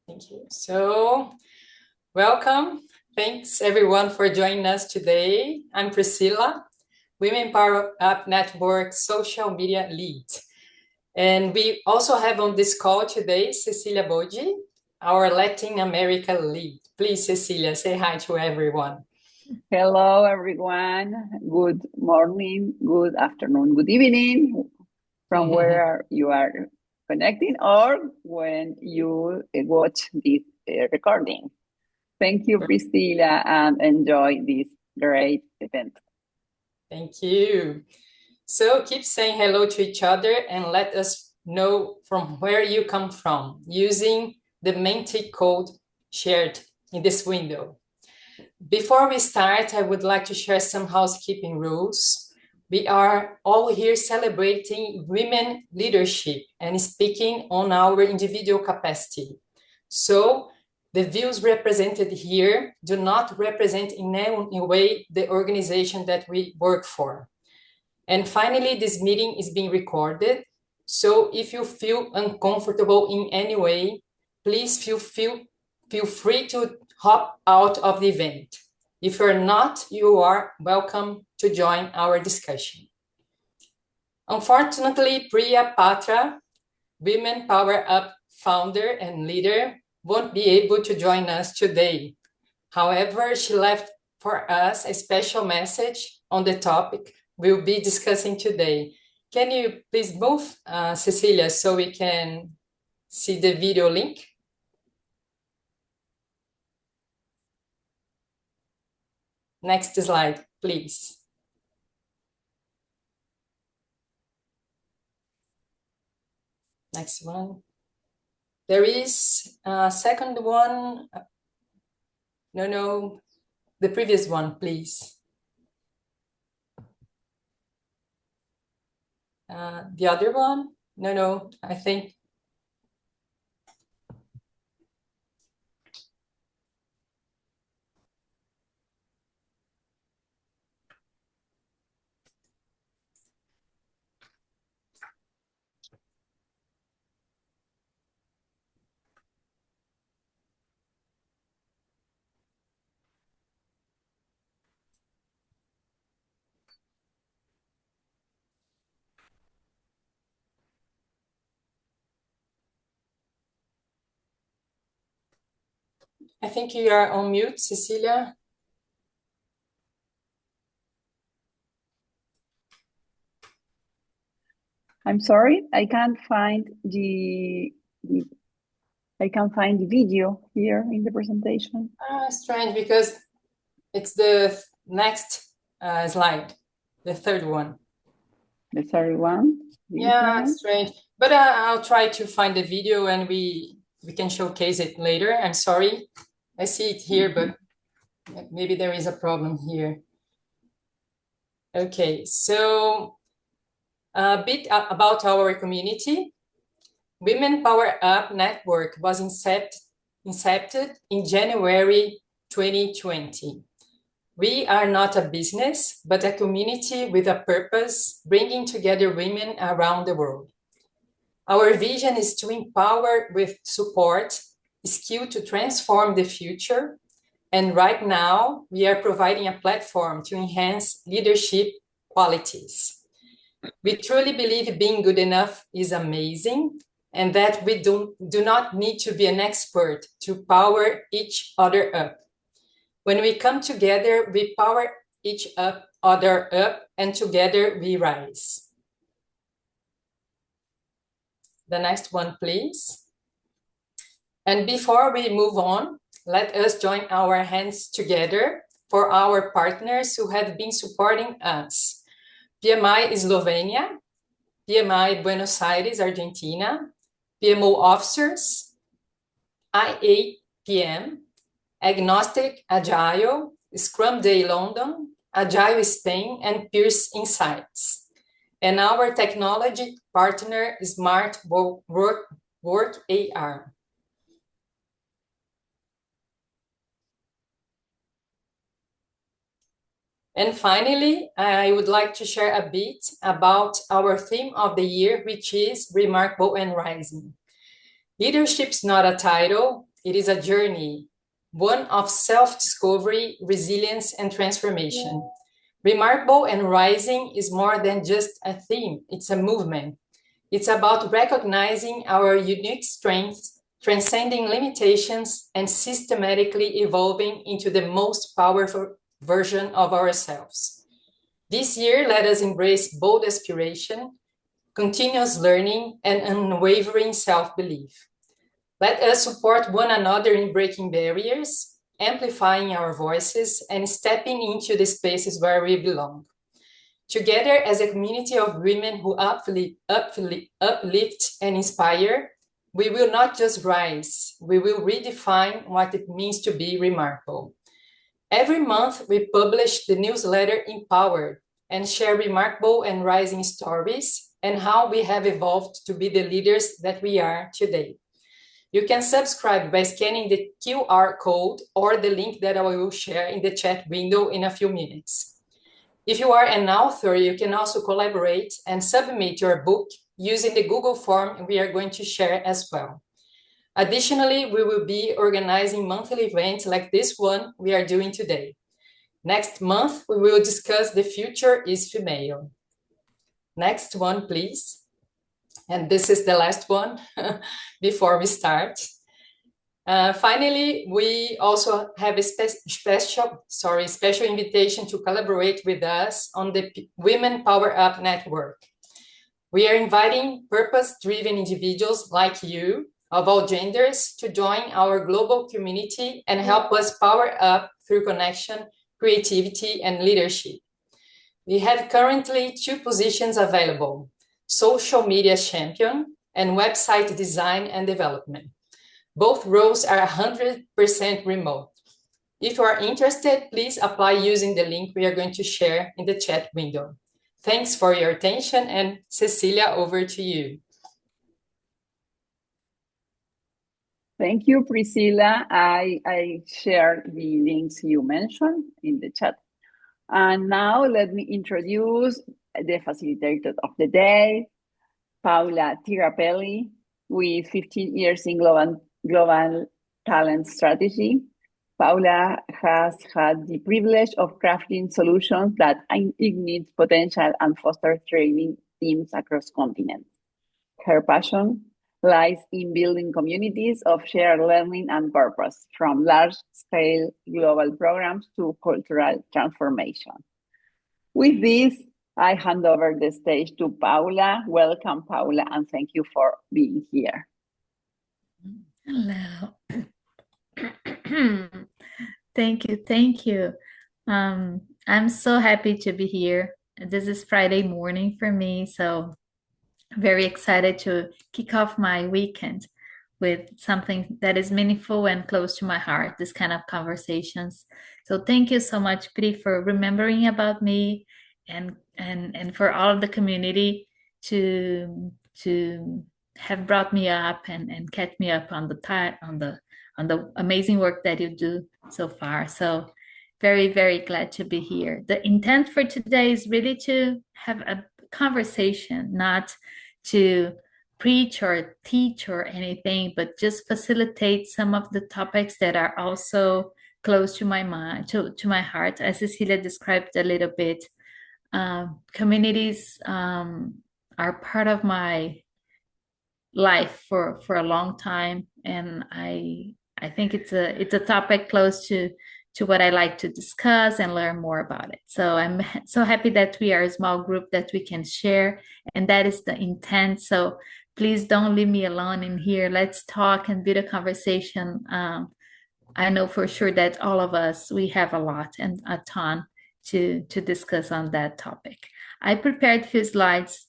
Thank you. So, welcome. Thanks everyone for joining us today. I'm Priscilla, Women PowerUp Network social media lead. And we also have on this call today, Cecilia Boggi, our Latin America lead. Please, Cecilia, say hi to everyone. Hello, everyone. Good morning, good afternoon, good evening from where you are connecting or when you watch this recording. Thank you, Priscilla, and enjoy this great event. Thank you. So keep saying hello to each other and let us know from where you come from using the Menti code shared in this window. Before we start, I would like to share some housekeeping rules. We are all here celebrating women leadership and speaking on our individual capacity. So the views represented here do not represent in any way the organization that we work for. And finally, this meeting is being recorded. So if you feel uncomfortable in any way, please feel free to hop out of the event. If you're not, you are welcome to join our discussion. Unfortunately, Priya Patra, Women PowerUp founder and leader, won't be able to join us today. However, she left for us a special message on the topic we'll be discussing today. Can you please move, Cecilia, so we can see the video link? Next slide, please. Next one. There is a second one. No, the previous one, please. The other one? No, I think. I think you are on mute, Cecilia. I'm sorry, I can't find the video here in the presentation. Strange, because it's the next slide, the third one. The third one? Yeah, it's strange. But I'll try to find the video and we can showcase it later. I'm sorry. I see it here, but maybe there is a problem here. Okay, so a bit about our community. Women PowerUp Network was incepted in January 2020. We are not a business, but a community with a purpose, bringing together women around the world. Our vision is to empower with support, skill to transform the future. And right now, we are providing a platform to enhance leadership qualities. We truly believe being good enough is amazing and that we do not need to be an expert to power each other up. When we come together, we power each other up, and together we rise. The next one, please. And before we move on, let us join our hands together for our partners who have been supporting us. PMI Slovenia, PMI Buenos Aires, Argentina, PMO officers, IAPM, Agnostic Agile, Scrum Day London, Agile Spain, and Pierce Insights. And our technology partner, Smart Work AR. And finally, I would like to share a bit about our theme of the year, which is Remarkable and Rising. Leadership is not a title, It is a journey, one of self-discovery, resilience, and transformation. Remarkable and Rising is more than just a theme, it's a movement. It's about recognizing our unique strengths, transcending limitations, and systematically evolving into the most powerful version of ourselves. This year, let us embrace bold aspiration, continuous learning, and unwavering self-belief. Let us support one another in breaking barriers, amplifying our voices, and stepping into the spaces where we belong. Together, as a community of women who uplift and inspire, we will not just rise, we will redefine what it means to be remarkable. Every month, we publish the newsletter Empowered and share remarkable and rising stories and how we have evolved to be the leaders that we are today. You can subscribe by scanning the QR code or the link that I will share in the chat window in a few minutes. If you are an author, you can also collaborate and submit your book using the Google form we are going to share as well. Additionally, we will be organizing monthly events like this one we are doing today. Next month, we will discuss The Future is Female. Next one, please. And this is the last one before we start. Finally, we also have a special invitation to collaborate with us on the Women PowerUp Network. We are inviting purpose-driven individuals like you of all genders to join our global community and help us power up through connection, creativity, and leadership. We have currently 2 positions available: social media champion and website design and development. Both roles are 100% remote. If you are interested, please apply using the link we are going to share in the chat window. Thanks for your attention, and Cecilia, over to you. Thank you, Priscilla. I shared the links you mentioned in the chat. And now let me introduce the facilitator of the day, Paula Tirapelli, with 15 years in global talent strategy. Paula has had the privilege of crafting solutions that ignite potential and foster thriving teams across continents. Her passion lies in building communities of shared learning and purpose, from large-scale global programs to cultural transformation. With this, I hand over the stage to Paula. Welcome, Paula, and thank you for being here. Hello. Thank you. I'm so happy to be here. This is Friday morning for me, so very excited to kick off my weekend with something that is meaningful and close to my heart, this kind of conversations. So thank you so much, Pri, for remembering about me and for all of the community to have brought me up and catch me up on the amazing work that you do so far. So very, very glad to be here. The intent for today is really to have a conversation, not to preach or teach or anything, but just facilitate some of the topics that are also close to my mind, to my heart. As Cecilia described a little bit, communities are part of my life for a long time, and I think it's a topic close to what I like to discuss and learn more about it. So I'm so happy that we are a small group that we can share, and that is the intent. So please don't leave me alone in here. Let's talk and build a conversation. I know for sure that all of us, we have a lot and a ton to discuss on that topic. I prepared a few slides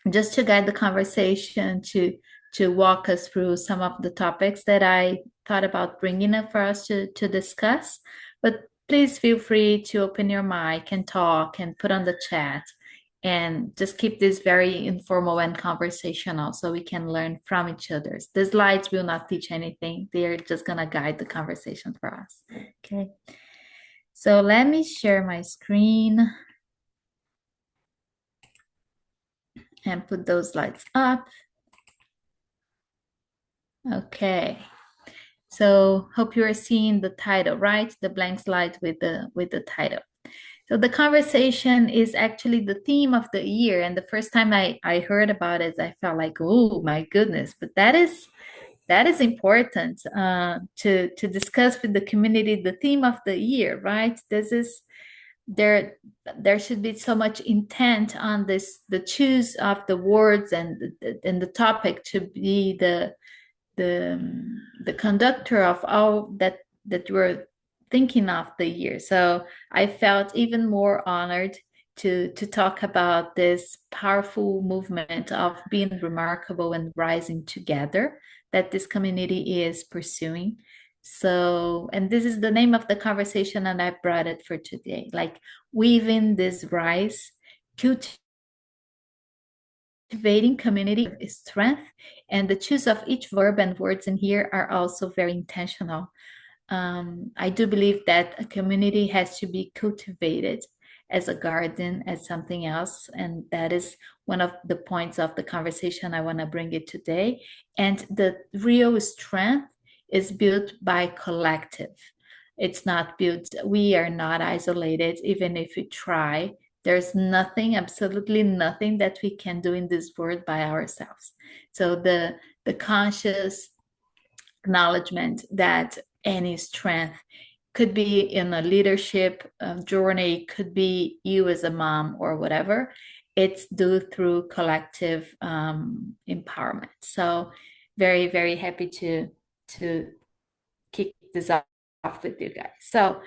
just to guide the conversation, to walk us through some of the topics that I thought about bringing up for us to discuss. But please feel free to open your mic and talk and put on the chat, and just keep this very informal and conversational so we can learn from each other. The slides will not teach anything. They're just gonna guide the conversation for us. Okay. So let me share my screen and put those slides up. Okay. So hope you are seeing the title, right? The blank slide with the title. So the conversation is actually the theme of the year. And the first time I heard about it, I felt like, oh my goodness, but that is important to discuss with the community the theme of the year, right? This is there should be so much intent on this, the choose of the words and the topic to be the conductor of all that we're thinking of the year. So I felt even more honored to talk about this powerful movement of being remarkable and rising together that this community is pursuing. So, and this is the name of the conversation, and I brought it for today, like weaving this rise, cultivating community strength, and the choice of each verb and words in here are also very intentional. I do believe that a community has to be cultivated as a garden, as something else. And that is one of the points of the conversation I want to bring it today. And the real strength is built by collective. It's not built, we are not isolated, even if we try. There's nothing, absolutely nothing that we can do in this world by ourselves. So the conscious acknowledgement that any strength could be in a leadership journey, could be you as a mom or whatever, it's due through collective empowerment. So very, very happy to kick this off with you guys. So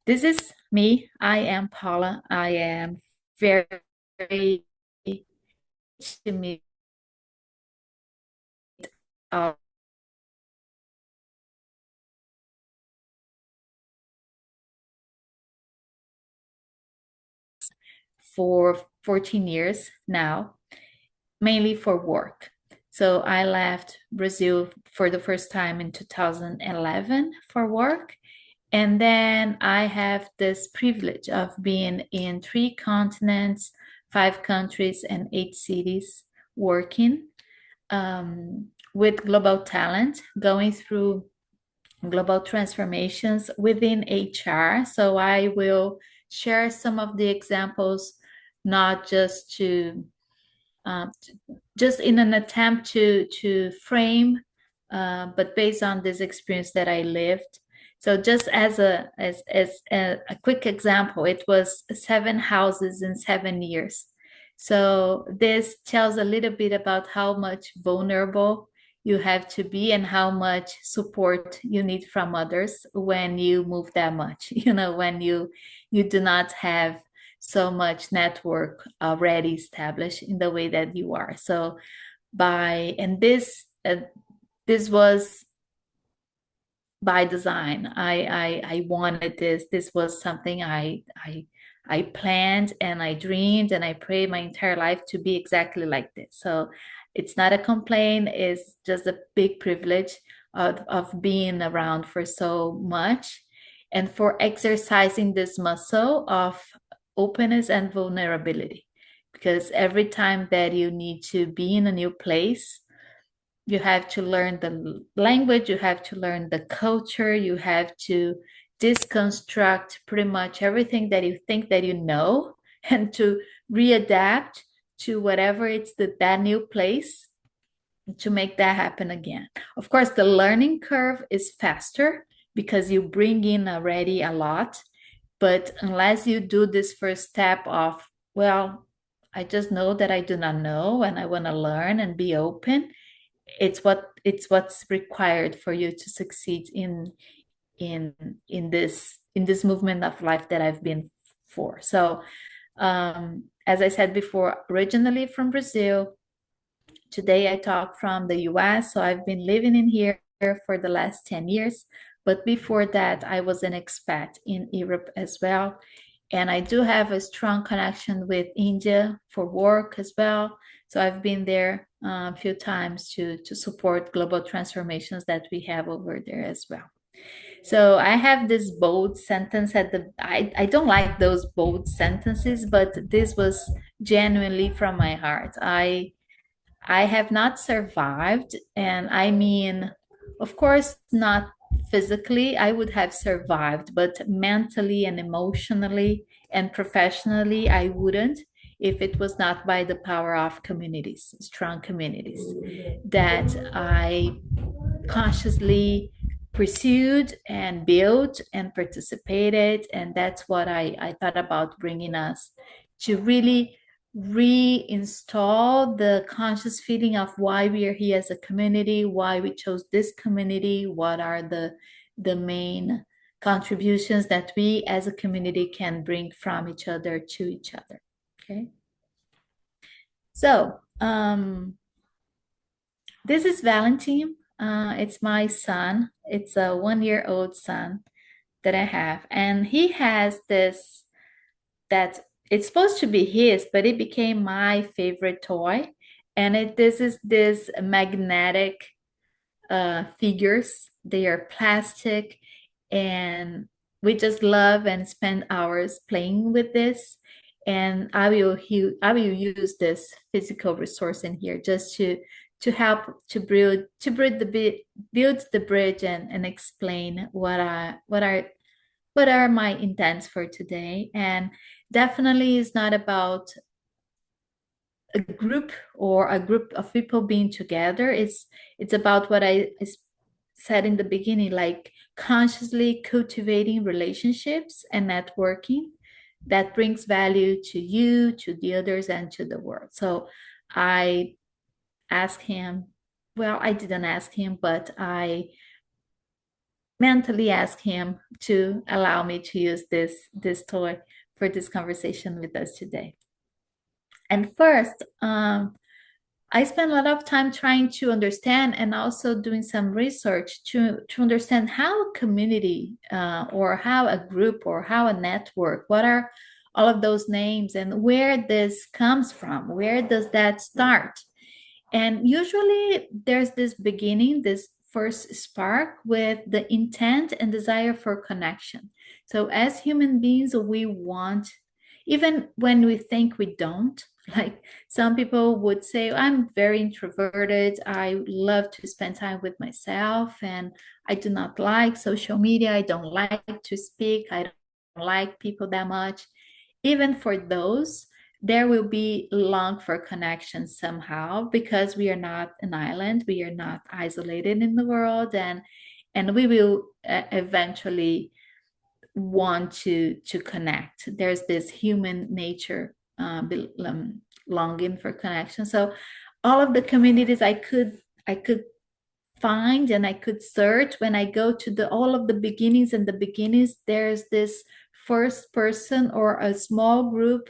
this is me. I am Paula. I am very, very to meet for 14 years now, mainly for work. So I left Brazil for the first time in 2011 for work. And then I have this privilege of being in 3 continents, 5 countries, and 8 cities working with global talent, going through global transformations within HR. So I will share some of the examples, not just just in an attempt to frame, but based on this experience that I lived. So just as a quick example, it was 7 houses in 7 years. So this tells a little bit about how much vulnerable you have to be and how much support you need from others when you move that much. When you do not have so much network already established in the way that you are. So this was by design. I wanted this. This was something I planned and I dreamed and I prayed my entire life to be exactly like this. So it's not a complaint, it's just a big privilege of being around for so much and for exercising this muscle of openness and vulnerability. Because every time that you need to be in a new place, you have to learn the language, you have to learn the culture, you have to deconstruct pretty much everything that you think that you know and to readapt to whatever it's that new place to make that happen again. Of course, the learning curve is faster because you bring in already a lot, but unless you do this first step of, well, I just know that I do not know and I want to learn and be open, it's what's required for you to succeed in this movement of life that I've been for. So as I said before, originally from Brazil, today I talk from the US. So I've been living in here for the last 10 years. But before that, I was an expat in Europe as well. And I do have a strong connection with India for work as well. So I've been there a few times to support global transformations that we have over there as well. So I have this bold sentence I don't like those bold sentences, but this was genuinely from my heart. I have not survived, and I mean, of course, not physically, I would have survived, but mentally and emotionally and professionally, I wouldn't if it was not by the power of communities, strong communities that I consciously pursued and built and participated. And that's what I thought about bringing us to really reinstall the conscious feeling of why we are here as a community, why we chose this community, what are the main contributions that we as a community can bring from each other to each other. Okay. So this is Valentine. It's my son. It's a 1-year-old son that I have. And he has this that it's supposed to be his, but it became my favorite toy. And this is this magnetic figures. They are plastic, and we just love and spend hours playing with this. And I will use this physical resource in here just to help to build the bridge and explain what are my intents for today. And definitely is not about a group or a group of people being together. It's about what I said in the beginning, like consciously cultivating relationships and networking that brings value to you, to the others, and to the world. So I asked him, well, I didn't ask him, but I mentally asked him to allow me to use this toy for this conversation with us today. And first, I spent a lot of time trying to understand and also doing some research to understand how a community or how a group or how a network, what are all of those names and where this comes from, where does that start? And usually there's this beginning, this first spark with the intent and desire for connection. So as human beings, we want, even when we think we don't, like some people would say, I'm very introverted. I love to spend time with myself and I do not like social media. I don't like to speak. I don't like people that much. Even for those, there will be long for connection somehow because we are not an island. We are not isolated in the world, and we will eventually want to connect. There's this human nature longing for connection. So all of the communities I could find and I could search, when I go to all of the beginnings and the beginnings, there's this first person or a small group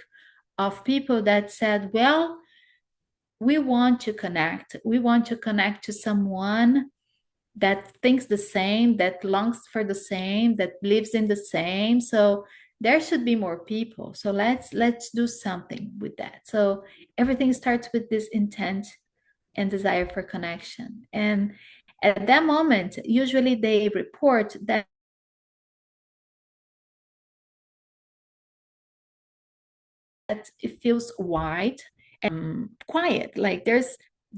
of people that said, well, we want to connect. We want to connect to someone that thinks the same, that longs for the same, that lives in the same. So there should be more people. So let's do something with that. So everything starts with this intent and desire for connection. And at that moment, usually they report that it feels wide and quiet. Like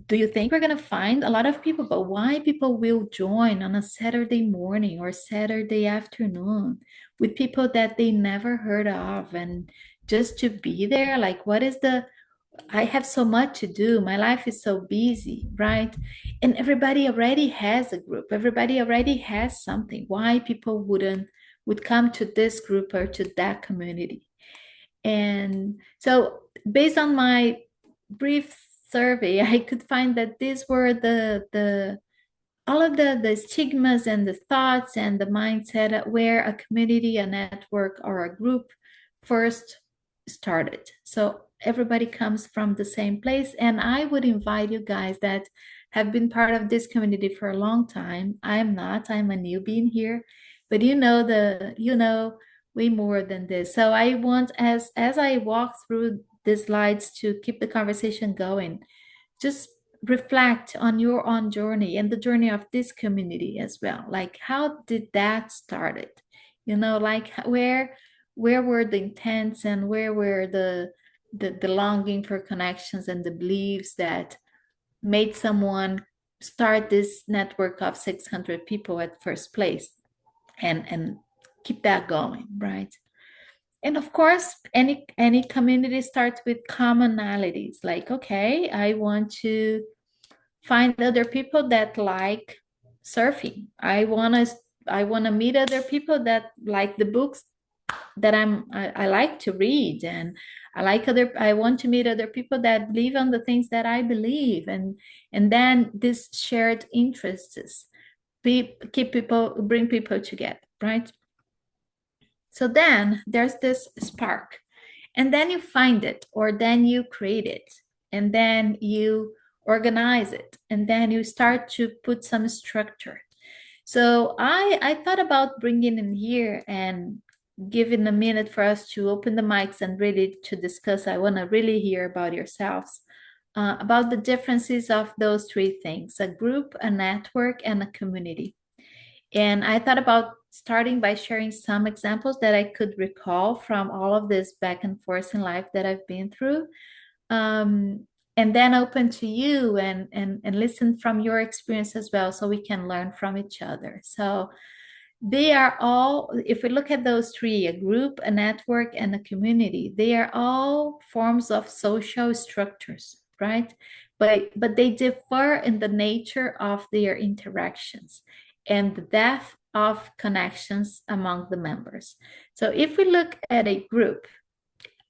do you think we're going to find a lot of people? But why people will join on a Saturday morning or Saturday afternoon with people that they never heard of, and just to be there? Like, I have so much to do. My life is so busy, right? And everybody already has a group. Everybody already has something. Why people would come to this group or to that community? And so based on my brief survey, I could find that these were the all of the stigmas and the thoughts and the mindset where a community, a network, or a group first started. So everybody comes from the same place. And I would invite you guys that have been part of this community for a long time. I'm not, I'm a newbie in here, but you know way more than this. So I want, as I walk through the slides to keep the conversation going, just reflect on your own journey and the journey of this community as well. Like, how did that started? Like where were the intents and where were the longing for connections and the beliefs that made someone start this network of 600 people at first place and keep that going, right? And of course, any community starts with commonalities. Like, okay, I want to find other people that like surfing. I want to meet other people that like the books that I like to read, and I want to meet other people that believe on the things that I believe, and then this shared interests bring people together, right? So then there's this spark, and then you find it, or then you create it, and then you organize it, and then you start to put some structure. So I thought about bringing in here and giving a minute for us to open the mics and really to discuss. I want to really hear about yourselves, about the differences of those three things: a group, a network, and a community. And I thought about starting by sharing some examples that I could recall from all of this back and forth in life that I've been through. And then open to you and listen from your experience as well, so we can learn from each other. So they are all, if we look at those three, a group, a network, and a community, they are all forms of social structures, right? But they differ in the nature of their interactions and the depth of connections among the members. So if we look at a group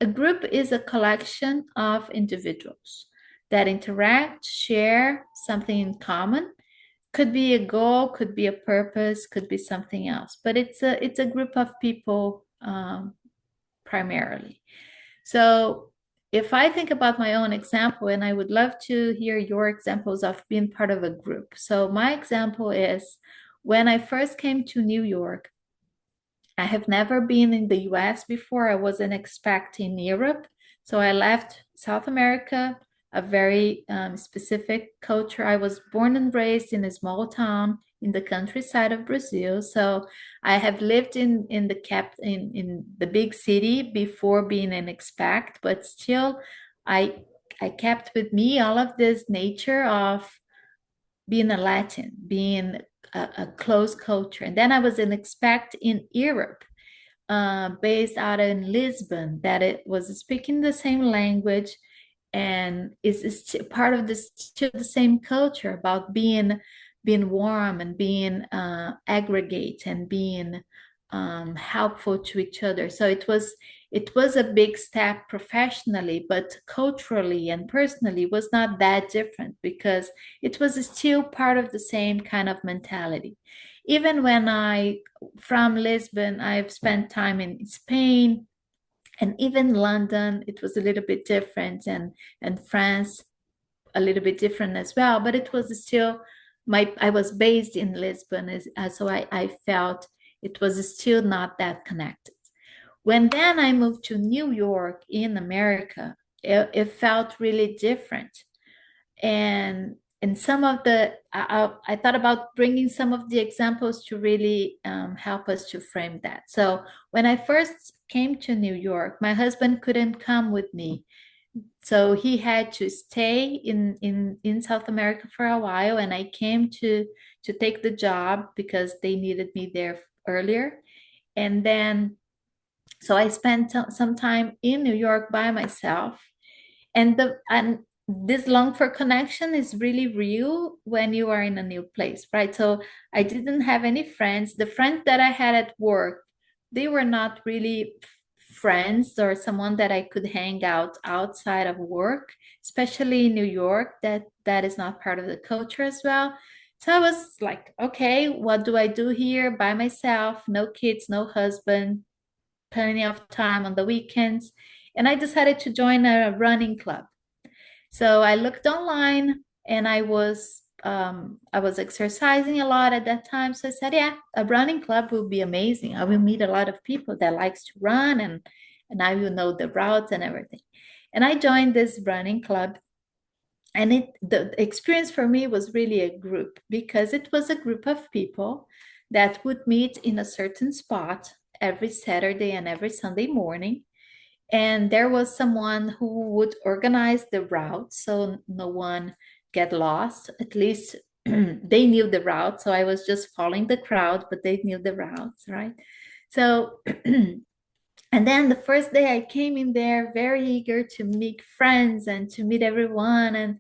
is a collection of individuals that interact, share something in common. Could be a goal, could be a purpose, could be something else, but it's a group of people, primarily. So if I think about my own example, and I would love to hear your examples of being part of a group. So my example is when I first came to New York. I have never been in the US before. I was an expat in Europe. So I left South America, a very specific culture. I was born and raised in a small town in the countryside of Brazil. So I have lived in the big city before being an expat, but still I kept with me all of this nature of being a Latin, being a close culture. And then I was an expat in Europe, based out in Lisbon, that it was speaking the same language and is part of this, still the same culture about being warm and being aggregate and being helpful to each other. So it was a big step professionally, but culturally and personally was not that different, because it was still part of the same kind of mentality. Even when from Lisbon, I've spent time in Spain, and even London, it was a little bit different, and France, a little bit different as well. But it was still I was based in Lisbon, so I felt it was still not that connected. When then I moved to New York in America, it felt really different. And some of I thought about bringing some of the examples to really help us to frame that. So when I first came to New York, my husband couldn't come with me. So he had to stay in South America for a while, and I came to take the job because they needed me there earlier. And then, so I spent some time in New York by myself. And this long for connection is really real when you are in a new place, right? So I didn't have any friends. The friends that I had at work, they were not really friends or someone that I could hang out outside of work, especially in New York, that is not part of the culture as well. So I was like, okay, what do I do here by myself? No kids, no husband, plenty of time on the weekends. And I decided to join a running club. So I looked online, and I was exercising a lot at that time. So I said, yeah, a running club will be amazing. I will meet a lot of people that likes to run, and I will know the routes and everything. And I joined this running club, and the experience for me was really a group, because it was a group of people that would meet in a certain spot every Saturday and every Sunday morning. And there was someone who would organize the route so no one get lost, at least they knew the route. So I was just following the crowd, but they knew the routes, right? So, and then the first day I came in there very eager to make friends and to meet everyone.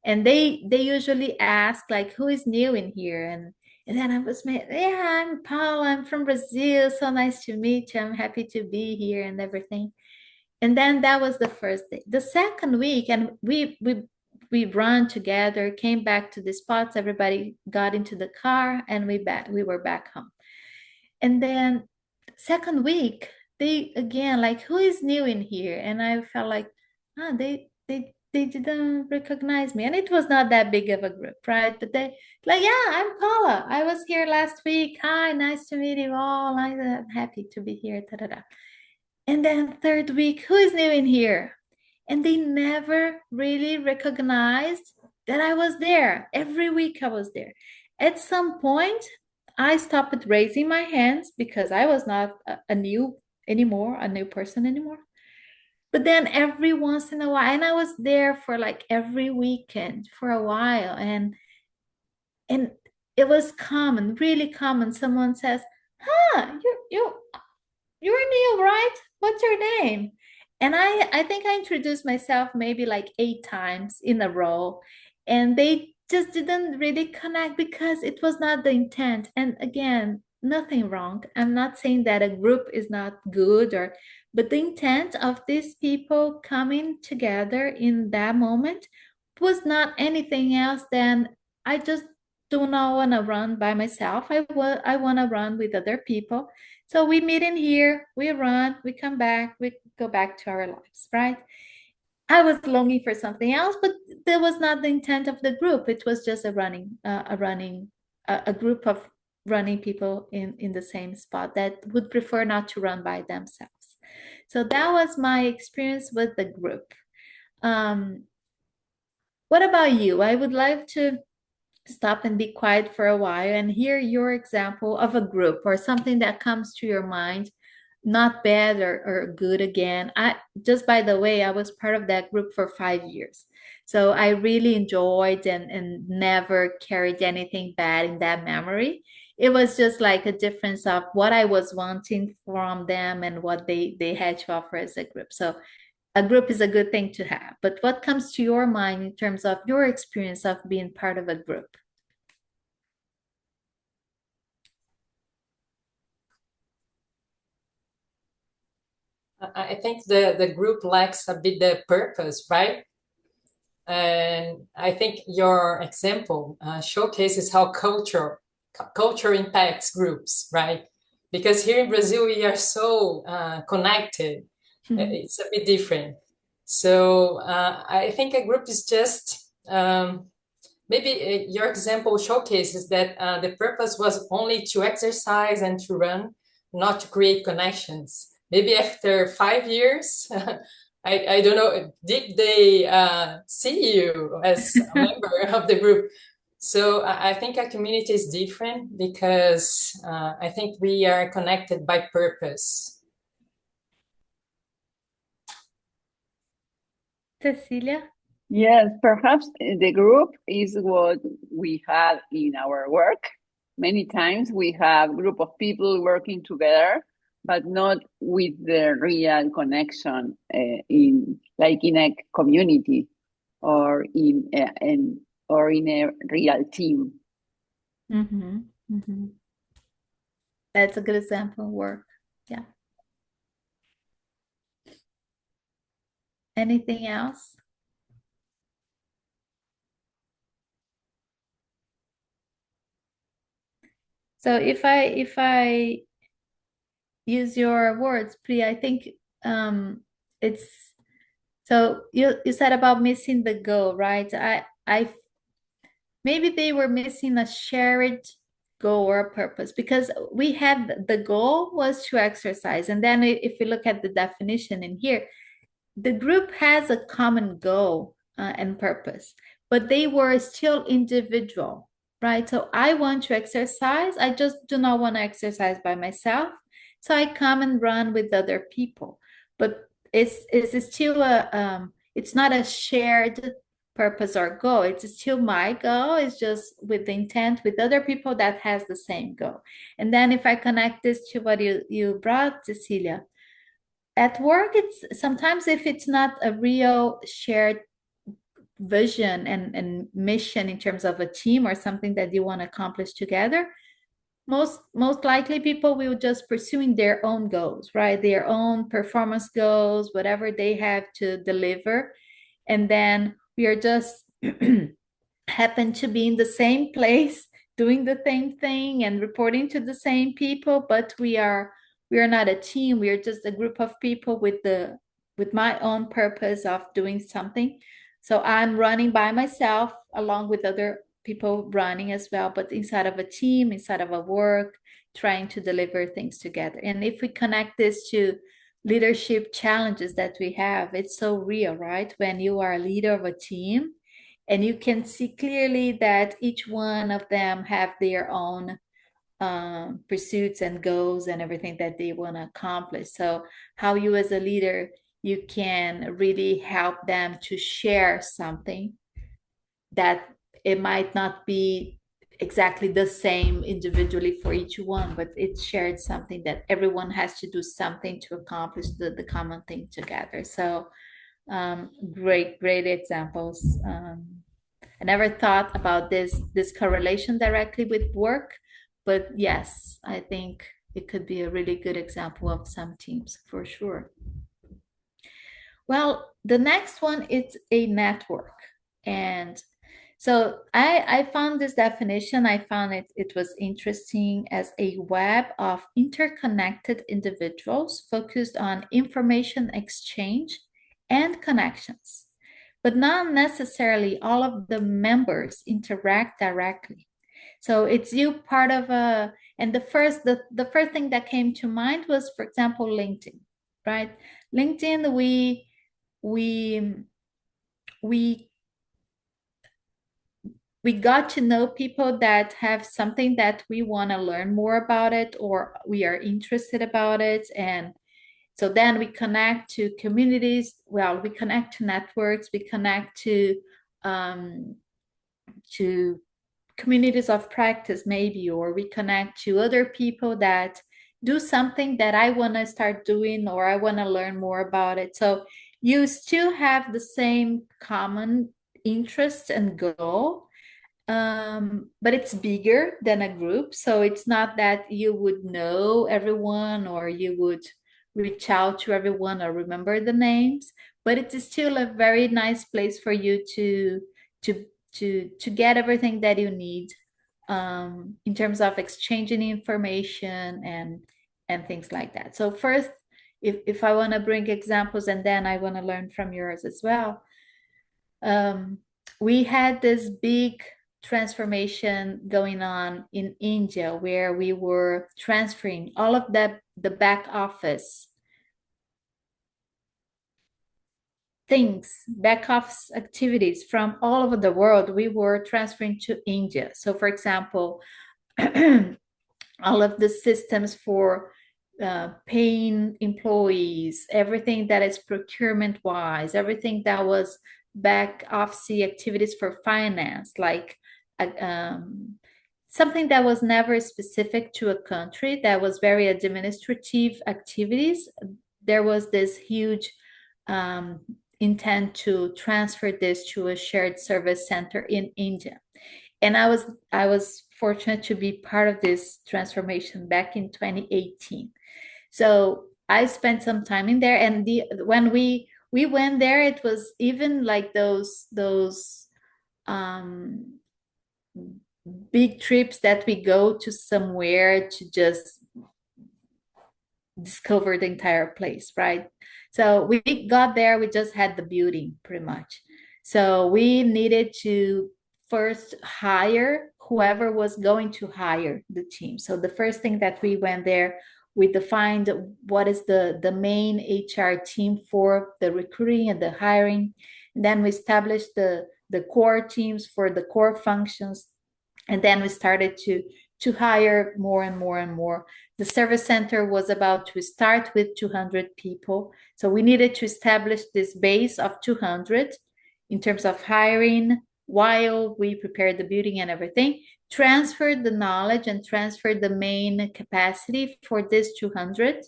And they usually ask like, who is new in here? And then I was made, yeah, I'm Paula, I'm from Brazil. So nice to meet you. I'm happy to be here and everything. And then that was the first day. The second week, and we run together, came back to the spots, everybody got into the car, and we were back home. And then second week, they again like, who is new in here? And I felt like, ah, they didn't recognize me. And it was not that big of a group, right? But they like, yeah, I'm Paula. I was here last week. Hi, nice to meet you all. I'm happy to be here. Da, da, da. And then third week, who is new in here? And they never really recognized that I was there. Every week I was there. At some point, I stopped raising my hands because I was not a new person anymore. But then every once in a while, and I was there for like every weekend for a while, and it was common, really common. Someone says, "Huh, you're new, right? What's your name?" And I think I introduced myself maybe like 8 times in a row, and they just didn't really connect because it was not the intent. And again, nothing wrong. I'm not saying that a group is not good, or but the intent of these people coming together in that moment was not anything else than, I just do not want to run by myself. I want to run with other people. So we meet in here, we run, we come back, we go back to our lives, right? I was longing for something else, but that was not the intent of the group. It was just a group of running people in the same spot that would prefer not to run by themselves. So that was my experience with the group. What about you? I would like to stop and be quiet for a while and hear your example of a group or something that comes to your mind, not bad or good again. I just, by the way, I was part of that group for 5 years. So I really enjoyed and never carried anything bad in that memory. It was just like a difference of what I was wanting from them and what they had to offer as a group. So a group is a good thing to have. But what comes to your mind in terms of your experience of being part of a group? I think the group lacks a bit the purpose, right? And I think your example showcases how culture impacts groups, right? Because here in Brazil, we are so connected. It's a bit different. So I think a group is just maybe your example showcases that the purpose was only to exercise and to run, not to create connections. Maybe after 5 years, I don't know, did they see you as a member of the group? So I think a community is different because I think we are connected by purpose. Cecilia? Yes, perhaps the group is what we have in our work. Many times we have group of people working together, but not with the real connection in a community or in a real team. Mm-hmm. Mm-hmm. That's a good example of work. Yeah. Anything else? So if I use your words, Pri, I think it's, so you said about missing the goal, right? I maybe they were missing a shared goal or purpose, because we had the goal was to exercise, and then if we look at the definition in here, the group has a common goal and purpose, but they were still individual, right? So I want to exercise. I just do not want to exercise by myself. So I come and run with other people. But it's still it's not a shared purpose or goal. It's still my goal. It's just with the intent with other people that has the same goal. And then if I connect this to what you brought, Cecilia, at work, it's sometimes if it's not a real shared vision and mission in terms of a team or something that you want to accomplish together, most likely people will just pursuing their own goals, right? Their own performance goals, whatever they have to deliver. And then we are just happen to be in the same place doing the same thing and reporting to the same people, but we are not a team. We are just a group of people with my own purpose of doing something. So I'm running by myself along with other people running as well, but inside of a team, inside of a work, trying to deliver things together. And if we connect this to leadership challenges that we have, it's so real, right? When you are a leader of a team and you can see clearly that each one of them have their own pursuits and goals and everything that they want to accomplish. So how you as a leader, you can really help them to share something that it might not be exactly the same individually for each one, but it's shared something that everyone has to do something to accomplish the common thing together. So great examples. I never thought about this correlation directly with work, but yes, I think it could be a really good example of some teams for sure. Well, the next one is a network. And so I found this definition, I found it was interesting as a web of interconnected individuals focused on information exchange and connections, but not necessarily all of the members interact directly. So it's you part of a, and the first thing that came to mind was, for example, LinkedIn, right? LinkedIn, we got to know people that have something that we want to learn more about it or we are interested about it. And so then we connect to communities. Well, we connect to networks, we connect to communities of practice maybe, or we connect to other people that do something that I want to start doing or I want to learn more about it. So you still have the same common interest and goal, but it's bigger than a group. So it's not that you would know everyone or you would reach out to everyone or remember the names, but it's still a very nice place for you to get everything that you need in terms of exchanging information and things like that. So first, if I want to bring examples and then I want to learn from yours as well. We had this big transformation going on in India where we were transferring all of the back office things, back office activities from all over the world, we were transferring to India. So for example, all of the systems for paying employees, everything that is procurement wise, everything that was back office activities for finance, like something that was never specific to a country, that was very administrative activities. There was this huge intent to transfer this to a shared service center in India. And I was fortunate to be part of this transformation back in 2018. So I spent some time in there, and when we went there, it was even like those big trips that we go to somewhere to just discover the entire place, right? So we got there, we just had the building pretty much. So we needed to first hire whoever was going to hire the team. So the first thing that we went there, we defined what is the main HR team for the recruiting and the hiring. And then we established the core teams for the core functions. And then we started to hire more and more and more. The service center was about to start with 200 people. So we needed to establish this base of 200. in terms of hiring while we prepared the building and everything, transferred the knowledge and transferred the main capacity for this 200,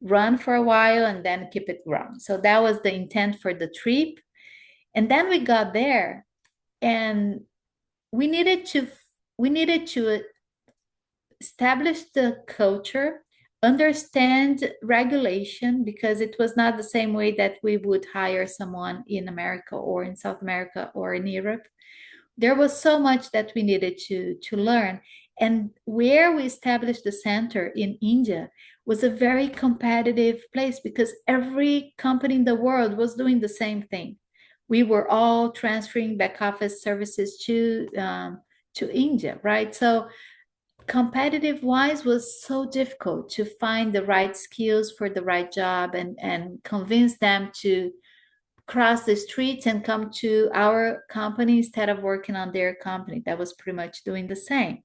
run for a while and then keep it growing. So that was the intent for the trip. And then we got there and we needed to establish the culture, understand regulation, because it was not the same way that we would hire someone in America or in South America or in Europe. There was so much that we needed to learn. And where we established the center in India was a very competitive place because every company in the world was doing the same thing. We were all transferring back office services to India, right? So competitive wise was so difficult to find the right skills for the right job and convince them to cross the streets and come to our company instead of working on their company that was pretty much doing the same.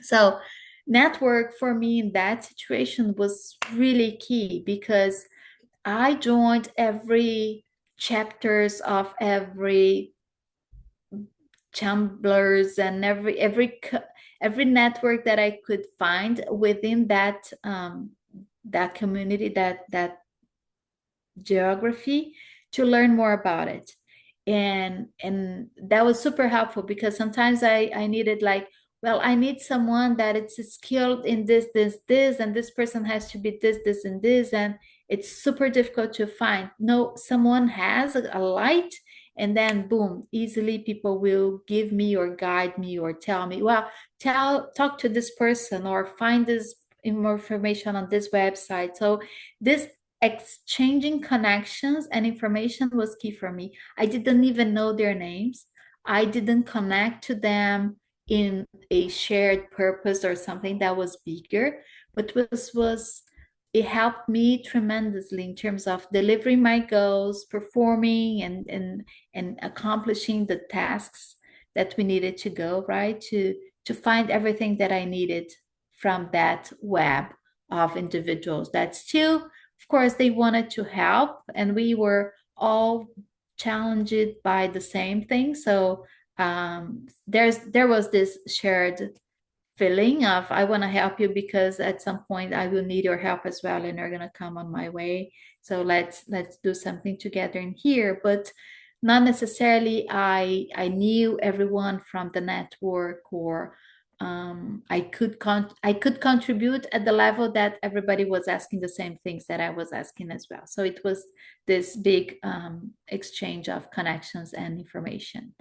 So network for me in that situation was really key because I joined every chapters of every tumblers and every network that I could find within that that community, that geography, to learn more about it. And that was super helpful because sometimes I needed like, well, I need someone that it's skilled in this, and this person has to be this, and this, and it's super difficult to find. No, someone has a light, and then boom, easily people will give me or guide me or tell me, well, talk to this person or find this more information on this website. So this exchanging connections and information was key for me. I didn't even know their names. I didn't connect to them in a shared purpose or something that was bigger, but it helped me tremendously in terms of delivering my goals, performing and accomplishing the tasks that we needed to go, right? To find everything that I needed from that web of individuals that still, of course, they wanted to help, and we were all challenged by the same thing. So there was this shared feeling of I want to help you because at some point I will need your help as well, and you're gonna come on my way. So let's do something together in here. But not necessarily I knew everyone from the network, or I could contribute at the level that everybody was asking the same things that I was asking as well. So it was this big exchange of connections and information.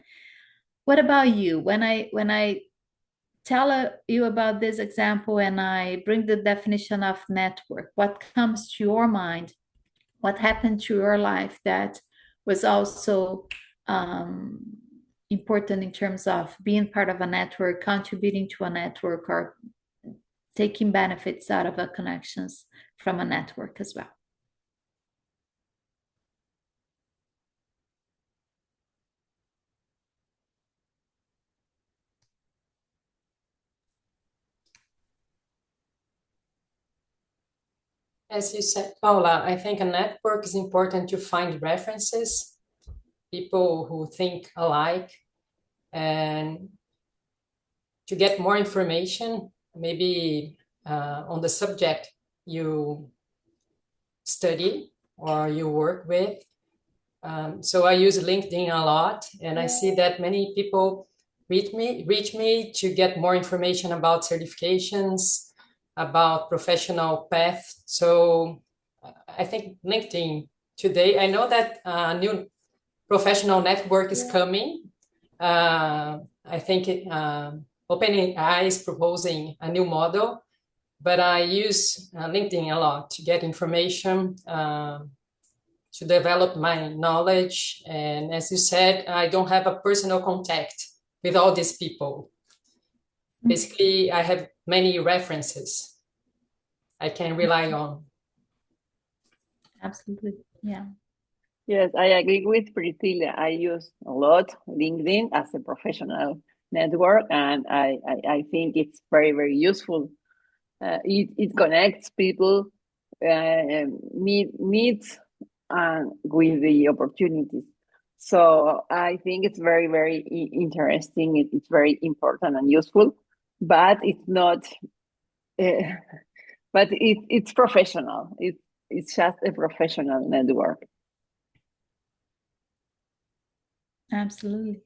What about you? When I tell you about this example and I bring the definition of network, what comes to your mind? What happened to your life that was also important in terms of being part of a network, contributing to a network, or taking benefits out of a connections from a network as well? As you said, Paula, I think a network is important to find references, people who think alike, and to get more information, maybe on the subject you study or you work with. So I use LinkedIn a lot, and I see that many people reach me to get more information about certifications, about professional path. So I think LinkedIn today, I know that a new professional network is coming. I think OpenAI is proposing a new model, but I use LinkedIn a lot to get information, to develop my knowledge. And as you said, I don't have a personal contact with all these people. Basically, I have many references I can rely on. Absolutely. Yeah. Yes, I agree with Priscilla. I use a lot LinkedIn as a professional network, and I think it's very, very useful. It connects people, needs with the opportunities. So I think it's very, very interesting. It's very important and useful, but it's not. Uh, but it's professional. It's just a professional network. Absolutely.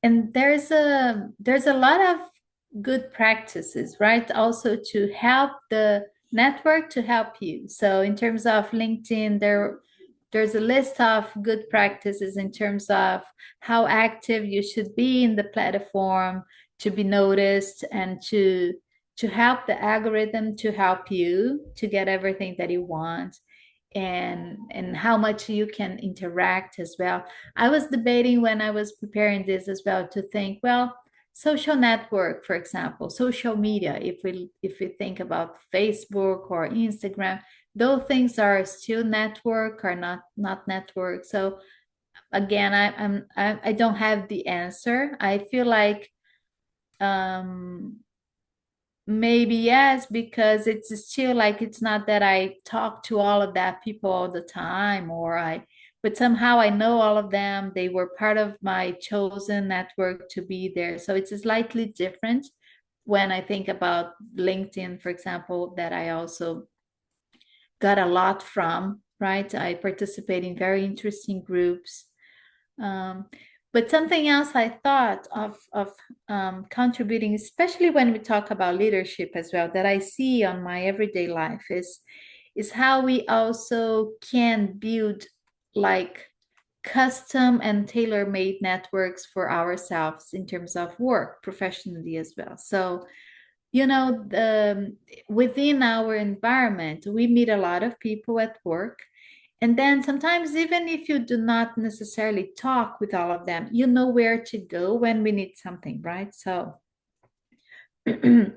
And there's a lot of good practices, right? Also to help the network to help you. So in terms of LinkedIn, there's a list of good practices in terms of how active you should be in the platform to be noticed and to help the algorithm to help you to get everything that you want, and how much you can interact as well. I was debating when I was preparing this as well to think, well, social network, for example, social media, if we think about Facebook or Instagram, those things are still network or not network. So again, I don't have the answer. I feel like um maybe yes, because it's still like it's not that I talk to all of that people all the time, but somehow I know all of them. They were part of my chosen network to be there. So it's slightly different when I think about LinkedIn, for example, that I also got a lot from, right? I participate in very interesting groups. Um, but something else I thought of contributing, especially when we talk about leadership as well, that I see on my everyday life is how we also can build like custom and tailor-made networks for ourselves in terms of work professionally as well. So, within our environment, we meet a lot of people at work, and then sometimes, even if you do not necessarily talk with all of them, you know where to go when we need something, right? So, um,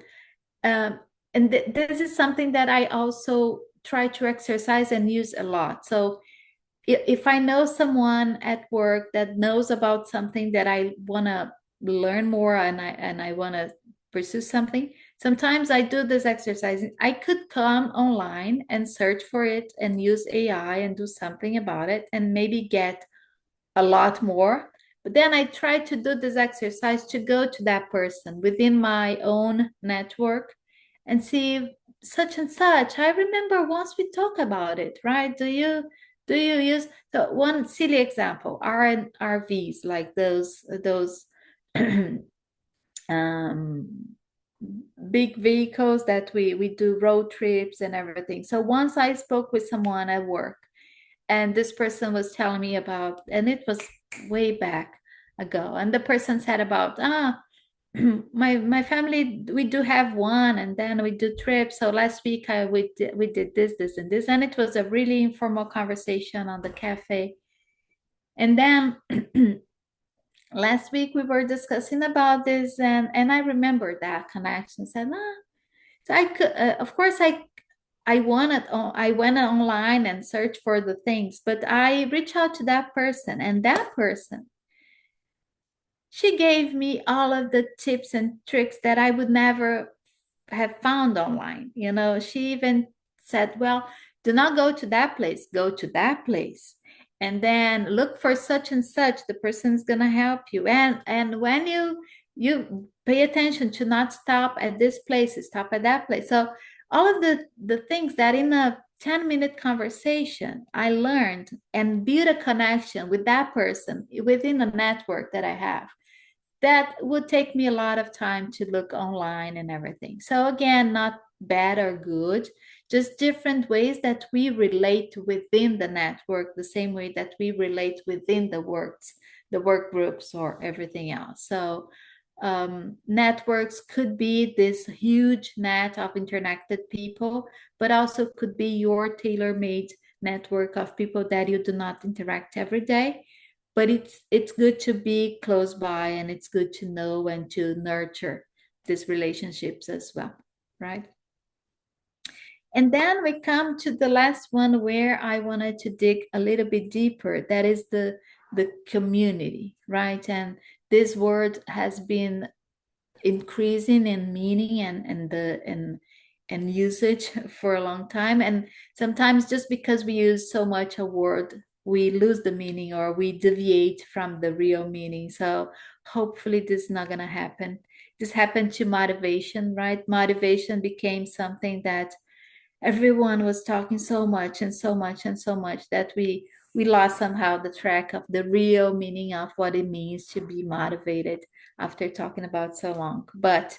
and this is something that I also try to exercise and use a lot. So, if I know someone at work that knows about something that I want to learn more, and I want to pursue something, sometimes I do this exercise. I could come online and search for it and use AI and do something about it and maybe get a lot more. But then I try to do this exercise to go to that person within my own network and see such and such. I remember once we talked about it, right? Do you use, so one silly example, RVs, like those um big vehicles that we do road trips and everything. So once I spoke with someone at work, and this person was telling me about, and it was way back ago, and the person said about, my family, we do have one, and then we do trips. So last week we did this and this, and it was a really informal conversation on the cafe. And then last week we were discussing about this, and I remember that connection. Said, so I could, of course, I went online and searched for the things, but I reached out to that person, and that person, she gave me all of the tips and tricks that I would never have found online. She even said, well, do not go to that place, go to that place. And then look for such and such. The person's gonna help you. And when you pay attention to not stop at this place, stop at that place. So all of the things that in a 10-minute conversation I learned and build a connection with that person within a network that I have, that would take me a lot of time to look online and everything. So again, not bad or good, just different ways that we relate within the network, the same way that we relate within the work groups or everything else. So networks could be this huge net of interconnected people, but also could be your tailor-made network of people that you do not interact every day, but it's good to be close by, and it's good to know and to nurture these relationships as well, right? And then we come to the last one where I wanted to dig a little bit deeper. That is the community, right? And this word has been increasing in meaning, and usage for a long time. And sometimes just because we use so much a word, we lose the meaning or we deviate from the real meaning. So hopefully this is not going to happen. This happened to motivation, right? Motivation became something that everyone was talking so much and so much and so much that we lost somehow the track of the real meaning of what it means to be motivated after talking about so long. But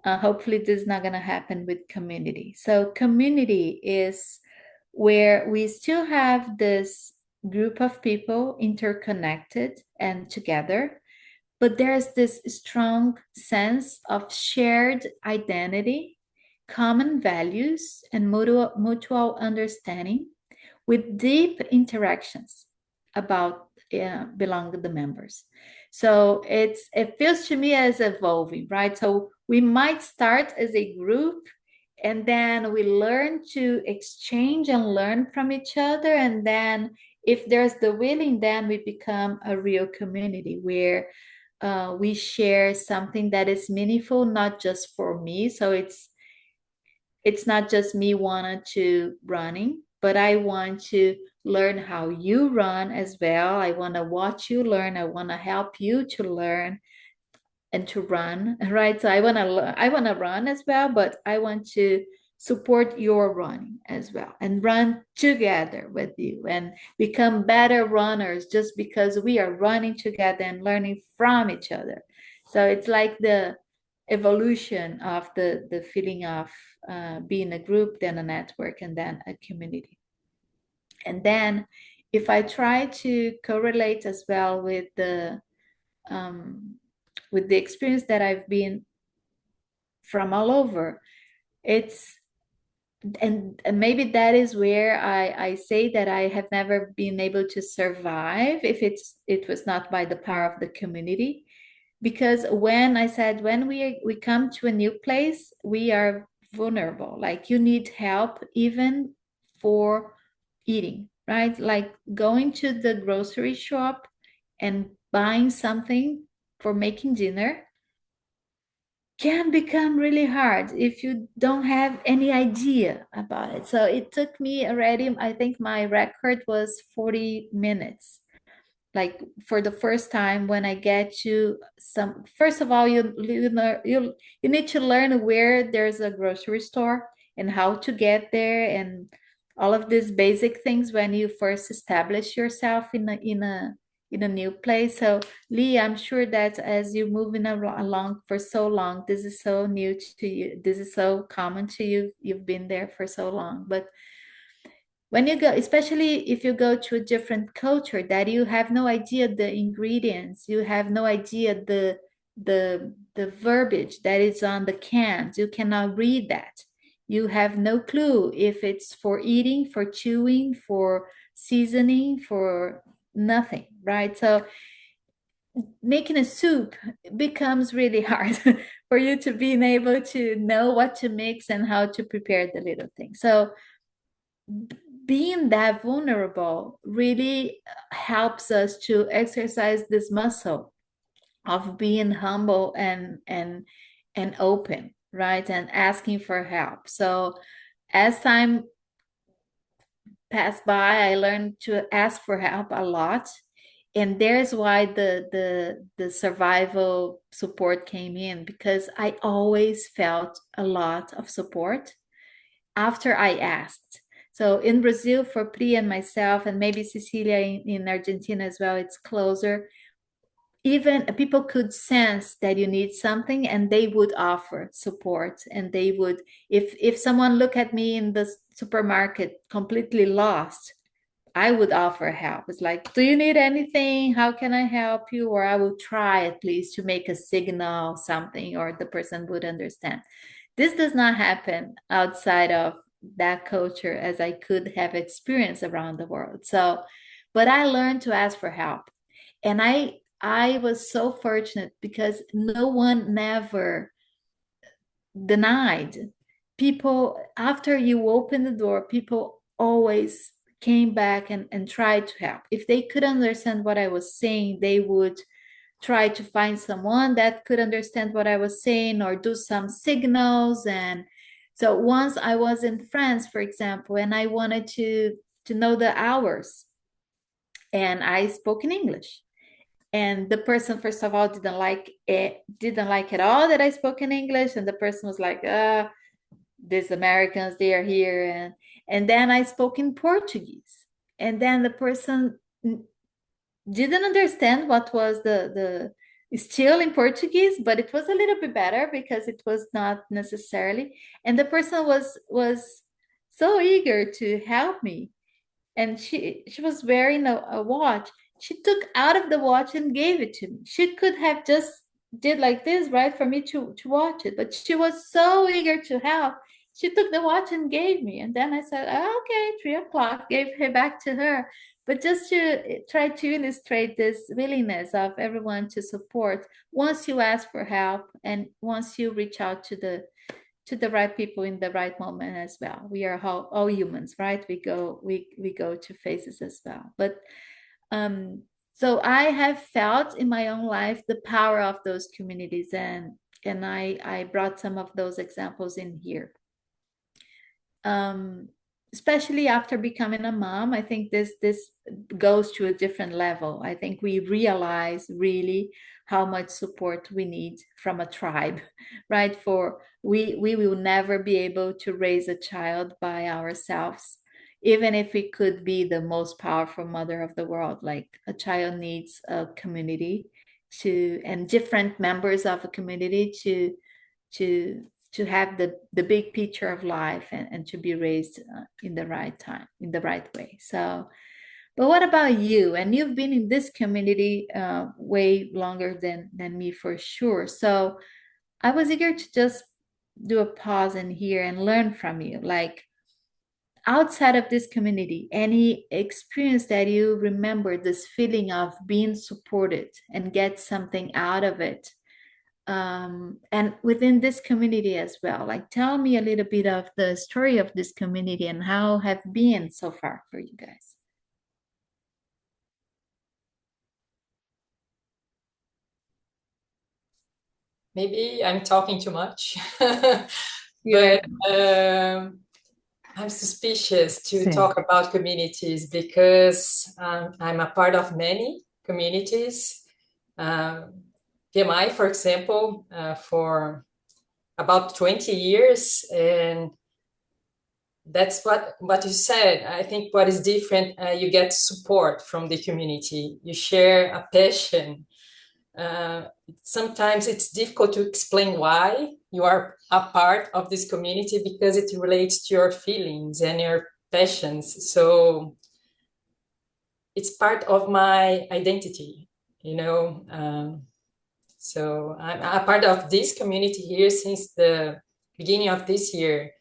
hopefully this is not going to happen with community. So community is where we still have this group of people interconnected and together, but there's this strong sense of shared identity, common values, and mutual understanding with deep interactions about belong to the members. So it feels to me as evolving, right? So we might start as a group and then we learn to exchange and learn from each other. And then if there's the willing, then we become a real community where we share something that is meaningful, not just for me. So it's not just me wanting to running, but I want to learn how you run as well. I want to watch you learn. I want to help you to learn and to run, right? So I want to run as well, but I want to support your running as well and run together with you and become better runners just because we are running together and learning from each other. So it's like the evolution of the feeling of being a group, then a network, and then a community. And then if I try to correlate as well um, with the experience that I've been from all over, it's and maybe that is where I say that I have never been able to survive if it was not by the power of the community. Because when I said when we come to a new place, we are vulnerable. Like you need help even for eating, right? Like going to the grocery shop and buying something for making dinner can become really hard if you don't have any idea about it. So it took me already, I think my record was 40 minutes. Like for the first time when I get to some, first of all, you need to learn where there's a grocery store and how to get there and all of these basic things when you first establish yourself in a new place. So Lee, I'm sure that as you're moving along for so long, this is so new to you. This is so common to you. You've been there for so long. But when you go, especially if you go to a different culture that you have no idea the ingredients, you have no idea the verbiage that is on the cans, you cannot read that. You have no clue if it's for eating, for chewing, for seasoning, for nothing, right? So making a soup becomes really hard for you to being able to know what to mix and how to prepare the little things. So being that vulnerable really helps us to exercise this muscle of being humble and open, right? And asking for help. So as time passed by, I learned to ask for help a lot. And there's why the survival support came in, because I always felt a lot of support after I asked. So in Brazil, for Pri and myself, and maybe Cecilia in Argentina as well, it's closer. Even people could sense that you need something and they would offer support. And they would, if someone look at me in the supermarket completely lost, I would offer help. It's like, do you need anything? How can I help you? Or I will try at least to make a signal, something, or the person would understand. This does not happen outside of that culture as I could have experienced around the world. So, but I learned to ask for help. And I was so fortunate because no one never denied. People, after you open the door, people always came back and tried to help. If they could understand what I was saying, they would try to find someone that could understand what I was saying or do some signals. And So once I was in France, for example, and I wanted to know the hours, and I spoke in English. And the person, first of all, didn't like at all that I spoke in English. And the person was like, these Americans, they are here. And then I spoke in Portuguese. And then the person didn't understand what was the still in Portuguese, but it was a little bit better because it was not necessarily. And the person was so eager to help me. And she was wearing a watch. She took out of the watch and gave it to me. She could have just did like this, right, for me to watch it, but she was so eager to help. She took the watch and gave me, and then I said, oh, okay, 3 o'clock, gave her back to her. But just to try to illustrate this willingness of everyone to support once you ask for help and once you reach out to the right people in the right moment as well. We are all humans, right? We go to phases as well. But so I have felt in my own life the power of those communities, and I brought some of those examples in here. Especially after becoming a mom, I think this goes to a different level. I think we realize really how much support we need from a tribe, right? For we will never be able to raise a child by ourselves, even if we could be the most powerful mother of the world. Like a child needs a community and different members of a community to have the big picture of life and to be raised in the right time, in the right way. So, but what about you? And you've been in this community way longer than me for sure. So I was eager to just do a pause in here and learn from you. Like outside of this community, any experience that you remember, this feeling of being supported and get something out of it, and within this community as well. Like tell me a little bit of the story of this community and how have been so far for you guys. Maybe I'm talking too much, Yeah. but I'm suspicious to talk about communities because I'm a part of many communities. PMI, for example, for about 20 years, and that's what you said. I think what is different, you get support from the community. You share a passion. Sometimes it's difficult to explain why you are a part of this community because it relates to your feelings and your passions. So it's part of my identity, you know. So I'm a part of this community here since the beginning of this year.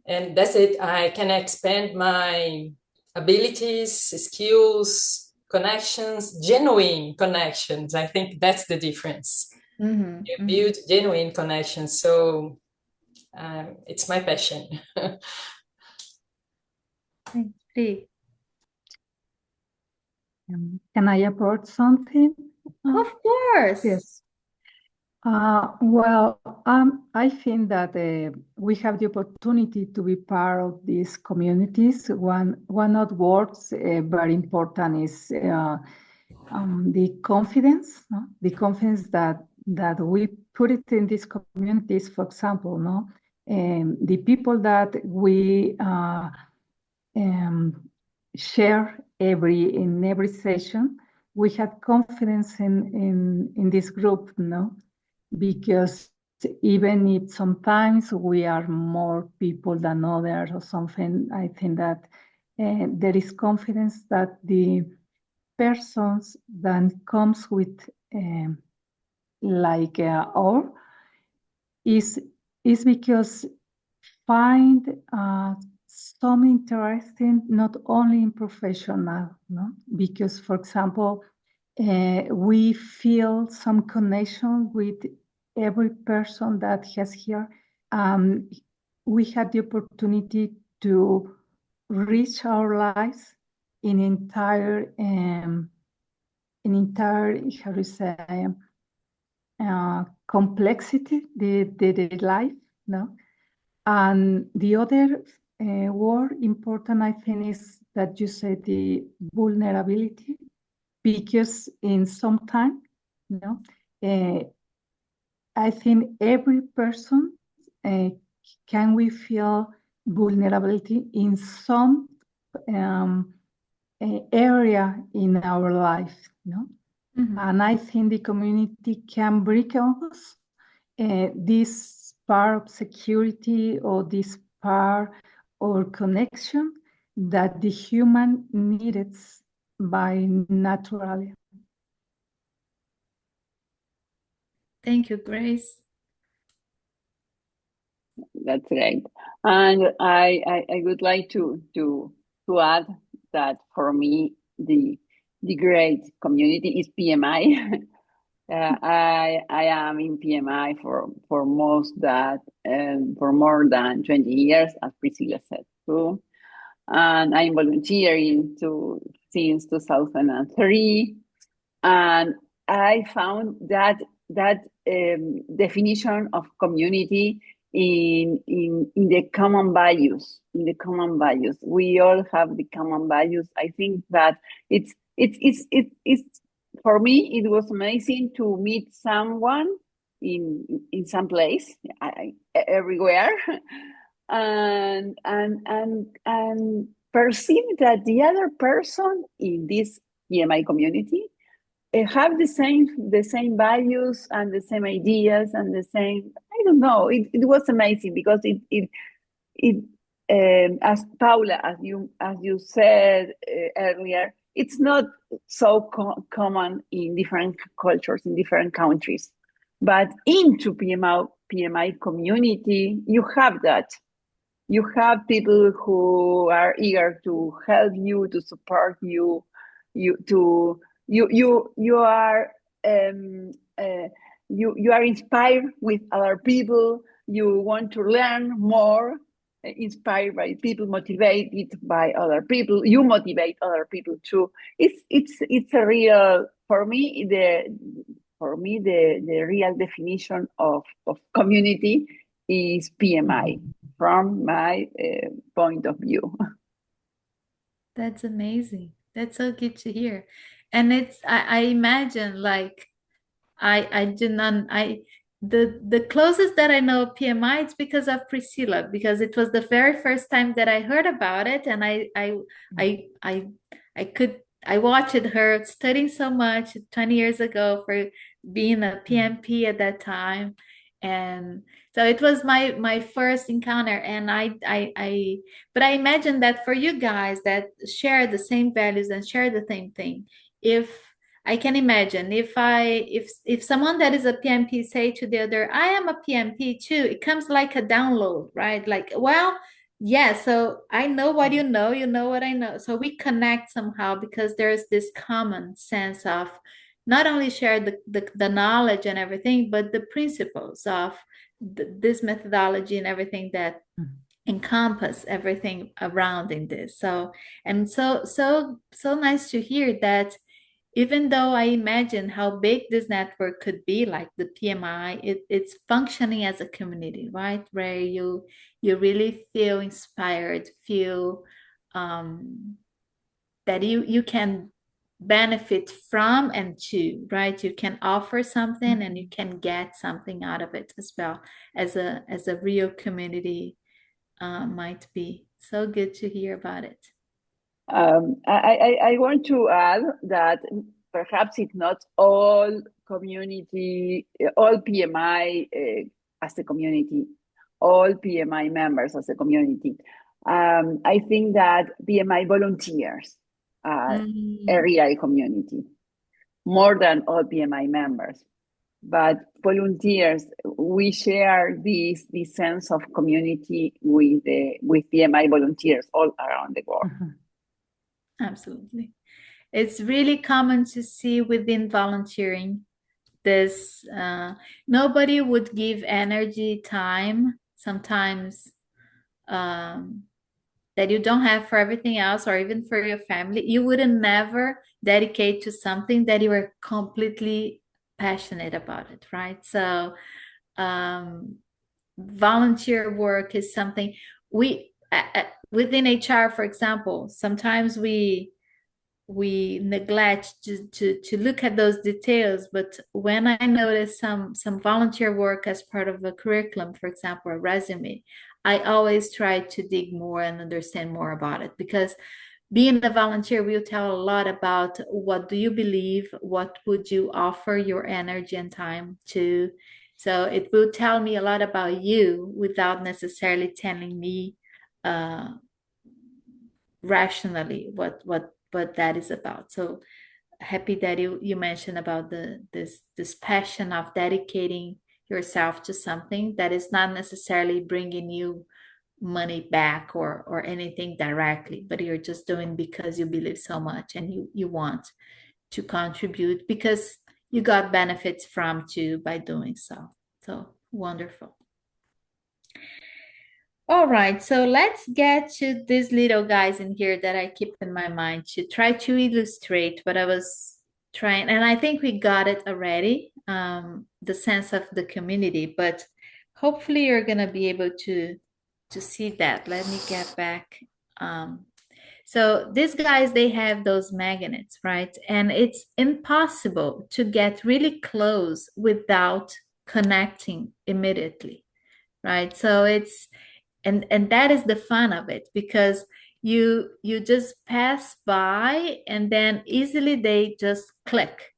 And that's it. I can expand my abilities, skills, connections, genuine connections. I think that's the difference. Mm-hmm, You build genuine connections. So it's my passion. Thanks, Pri. Can I apport something? Of course. Yes. Well, I think that we have the opportunity to be part of these communities. One of words very important is the confidence, no? The confidence that we put it in these communities. For example, no, the people that we share in every session, we have confidence in this group, no, because even if sometimes we are more people than others or something, I think that there is confidence that the persons that comes with or is because find some interesting not only in professional, no, because for example we feel some connection with every person that has here. We have the opportunity to reach our lives in entire how to say complexity, the life, no, And the other word important, I think, is that you said the vulnerability, because in some time, you know, I think every person can we feel vulnerability in some um, area in our life, you know? And I think the community can bring us this part of security or this part or connection that the human needs by naturally. Thank you, Grace. That's right. And I would like to add that for me the great community is PMI. I am in PMI for for more than 20 years, as Priscilla said too. And I'm volunteering since 2003. And I found that definition of community in the common values. In the common values, we all have the common values. I think that it's for me. It was amazing to meet someone in some place, everywhere, and perceive that the other person in this PMI community have the same values and the same ideas and the same. I don't know. It was amazing because it as Paula, as you said earlier, it's not so common in different cultures in different countries, but into PMI community you have that. You have people who are eager to help you, to support you, you are you are inspired with other people. You want to learn more, inspired by people, motivated by other people. You motivate other people too. It's a real, for me the real definition of community is PMI from my point of view. That's amazing. That's so good to hear. And I imagine like I do not the closest that I know of PMI it's because of Priscilla, because it was the very first time that I heard about it, and I watched her studying so much 20 years ago for being a PMP at that time. And so it was my first encounter, and but I imagine that for you guys that share the same values and share the same thing, if I can imagine if someone that is a PMP say to the other, I am a PMP too, it comes like a download, right? Like, well, yeah, so I know what you know what I know. So we connect somehow because there's this common sense of not only share the knowledge and everything, but the principles of this methodology and everything that encompass everything around in this. So and so nice to hear that even though I imagine how big this network could be, like the PMI, it's functioning as a community, right? Where you really feel inspired, feel that you can benefit from and to, right? You can offer something and you can get something out of it as well as a real community might be. So good to hear about it. I want to add that perhaps it's not all community, all PMI as a community, all PMI members as a community. I think that PMI volunteers are a real community, more than all PMI members. But volunteers, we share this sense of community with PMI volunteers all around the world. Absolutely. It's really common to see within volunteering this nobody would give energy, time, sometimes that you don't have for everything else or even for your family. You wouldn't never dedicate to something that you are completely passionate about it, right? So volunteer work is something we within HR, for example, sometimes we neglect to look at those details. But when I notice some volunteer work as part of a curriculum, for example, a resume, I always try to dig more and understand more about it, because being a volunteer will tell a lot about what do you believe, what would you offer your energy and time to. So it will tell me a lot about you without necessarily telling me rationally what that is about. So happy that you mentioned about this passion of dedicating yourself to something that is not necessarily bringing you money back or anything directly, but you're just doing because you believe so much and you want to contribute because you got benefits from too by doing so. So wonderful. All right, so let's get to these little guys in here that I keep in my mind to try to illustrate what I was trying, and I think we got it already, the sense of the community, but hopefully you're gonna be able to see that. Let me get back. So these guys, they have those magnets, right? And it's impossible to get really close without connecting immediately, right? So it's and that is the fun of it, because you just pass by and then easily they just click,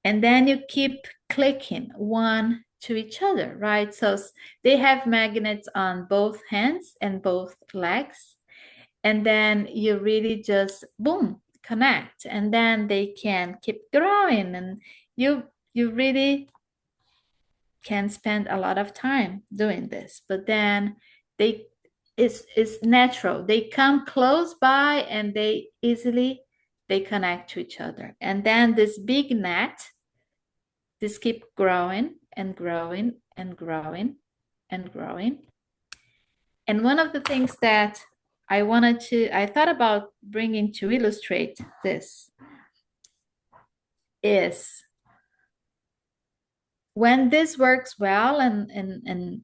and then you keep clicking one to each other, right? So they have magnets on both hands and both legs, and then you really just boom, connect, and then they can keep growing, and you really can spend a lot of time doing this, but then it's natural. They come close by and they easily connect to each other. And then this big net, this keep growing and growing and growing and growing. And one of the things that I thought about bringing to illustrate this is when this works well and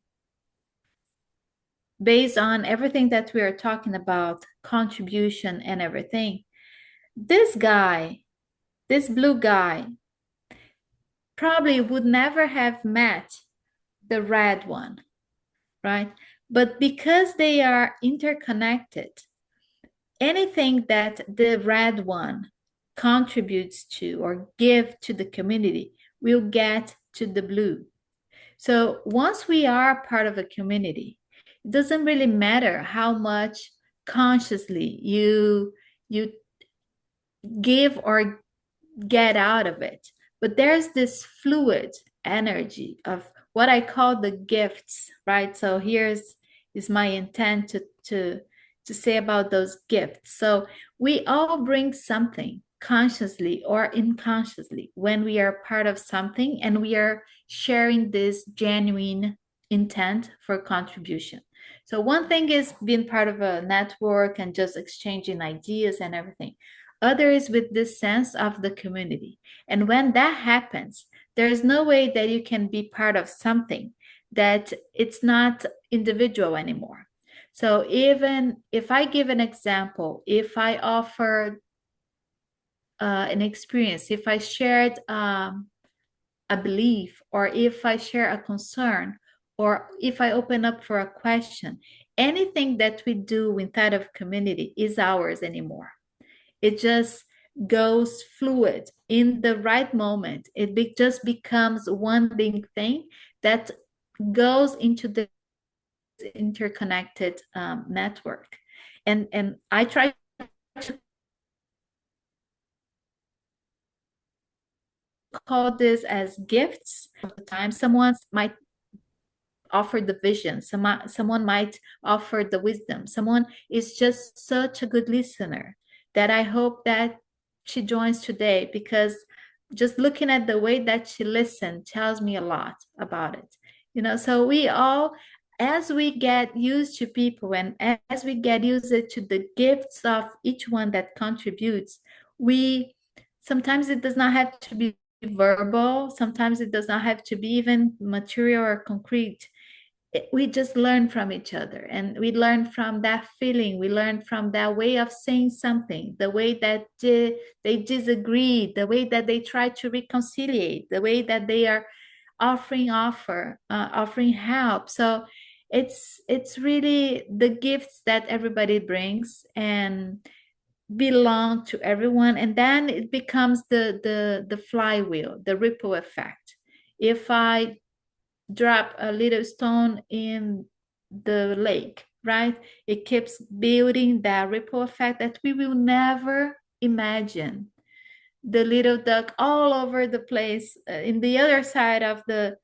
based on everything that we are talking about, contribution and everything, this guy, this blue guy, probably would never have met the red one, right? But because they are interconnected, anything that the red one contributes to or give to the community will get to the blue. So once we are part of a community, it doesn't really matter how much consciously you give or get out of it, but there's this fluid energy of what I call the gifts, right? So here's is my intent to say about those gifts. So we all bring something consciously or unconsciously when we are part of something and we are sharing this genuine intent for contribution. So one thing is being part of a network and just exchanging ideas and everything. Other is with this sense of the community. And when that happens, there is no way that you can be part of something that it's not individual anymore. So even if I give an example, if I offer an experience, if I shared a belief, or if I share a concern, or if I open up for a question, anything that we do inside of community is ours anymore. It just goes fluid in the right moment. It just becomes one big thing that goes into the interconnected network. And I try to call this as gifts. At the time, someone might offer the vision, someone might offer the wisdom, someone is just such a good listener that I hope that she joins today, because just looking at the way that she listened tells me a lot about it. You know, so we all, as we get used to people and as we get used to the gifts of each one that contributes, we sometimes it does not have to be verbal, sometimes it does not have to be even material or concrete. we just learn from each other, and we learn from that feeling, we learn from that way of saying something, the way that they disagree, the way that they try to reconcile, the way that they are offering help. So it's really the gifts that everybody brings and belong to everyone, and then it becomes the flywheel, the ripple effect. If I drop a little stone in the lake, right? It keeps building that ripple effect that we will never imagine. The little duck all over the place in the other side of the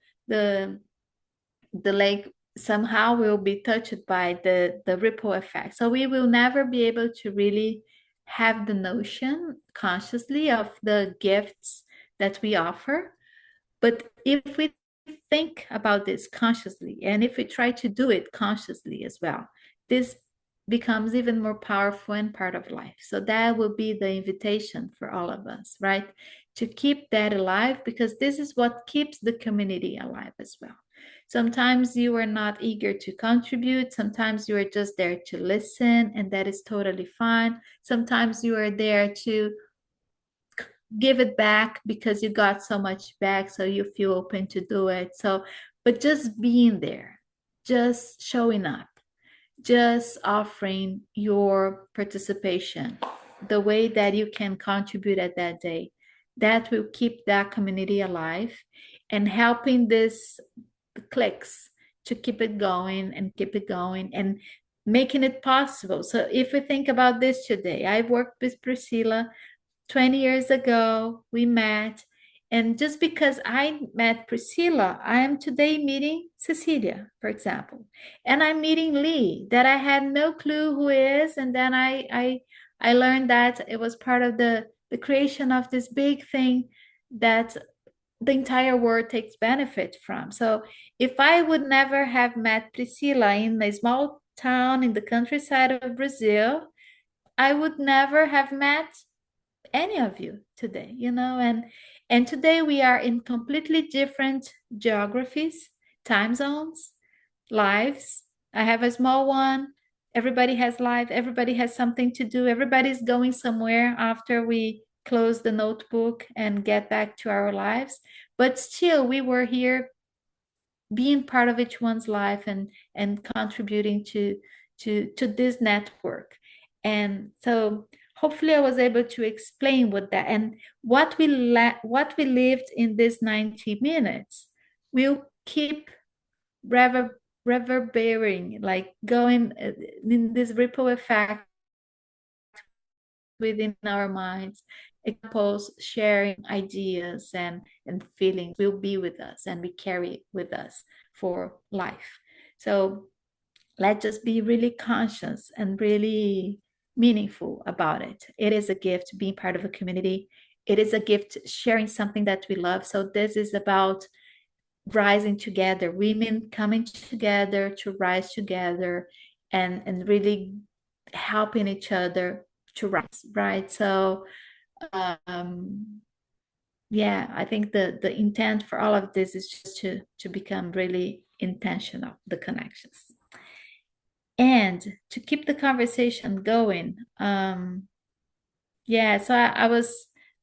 lake somehow will be touched by the ripple effect. So we will never be able to really have the notion consciously of the gifts that we offer. But if we think about this consciously, and if we try to do it consciously as well, this becomes even more powerful and part of life. So that will be the invitation for all of us, right? To keep that alive, because this is what keeps the community alive as well. Sometimes you are not eager to contribute. Sometimes you are just there to listen, and that is totally fine. Sometimes you are there to give it back because you got so much back, so you feel open to do it. So, but just being there, just showing up, just offering your participation, the way that you can contribute at that day, that will keep that community alive, and helping this clicks to keep it going and keep it going and making it possible. So if we think about this today, I worked with Priscilla 20 years ago, we met. And just because I met Priscilla, I am today meeting Cecilia, for example. And I'm meeting Lee, that I had no clue who is. And then I learned that it was part of the creation of this big thing that the entire world takes benefit from. So if I would never have met Priscilla in a small town in the countryside of Brazil, I would never have met any of you today, and today we are in completely different geographies, time zones, lives. I have a small one. Everybody has life. Everybody has something to do. Everybody's going somewhere after we close the notebook and get back to our lives. But still, we were here being part of each one's life and contributing to this network. And so hopefully I was able to explain what that and what we lived in these 90 minutes will keep reverberating, like going in this ripple effect within our minds. Examples, sharing ideas and feelings will be with us, and we carry it with us for life. So let's just be really conscious and really meaningful about it. It is a gift being part of a community. It is a gift sharing something that we love. So this is about rising together, women coming together to rise together and really helping each other to rise, right? So yeah, I think the intent for all of this is just to become really intentional, the connections. And to keep the conversation going, yeah, so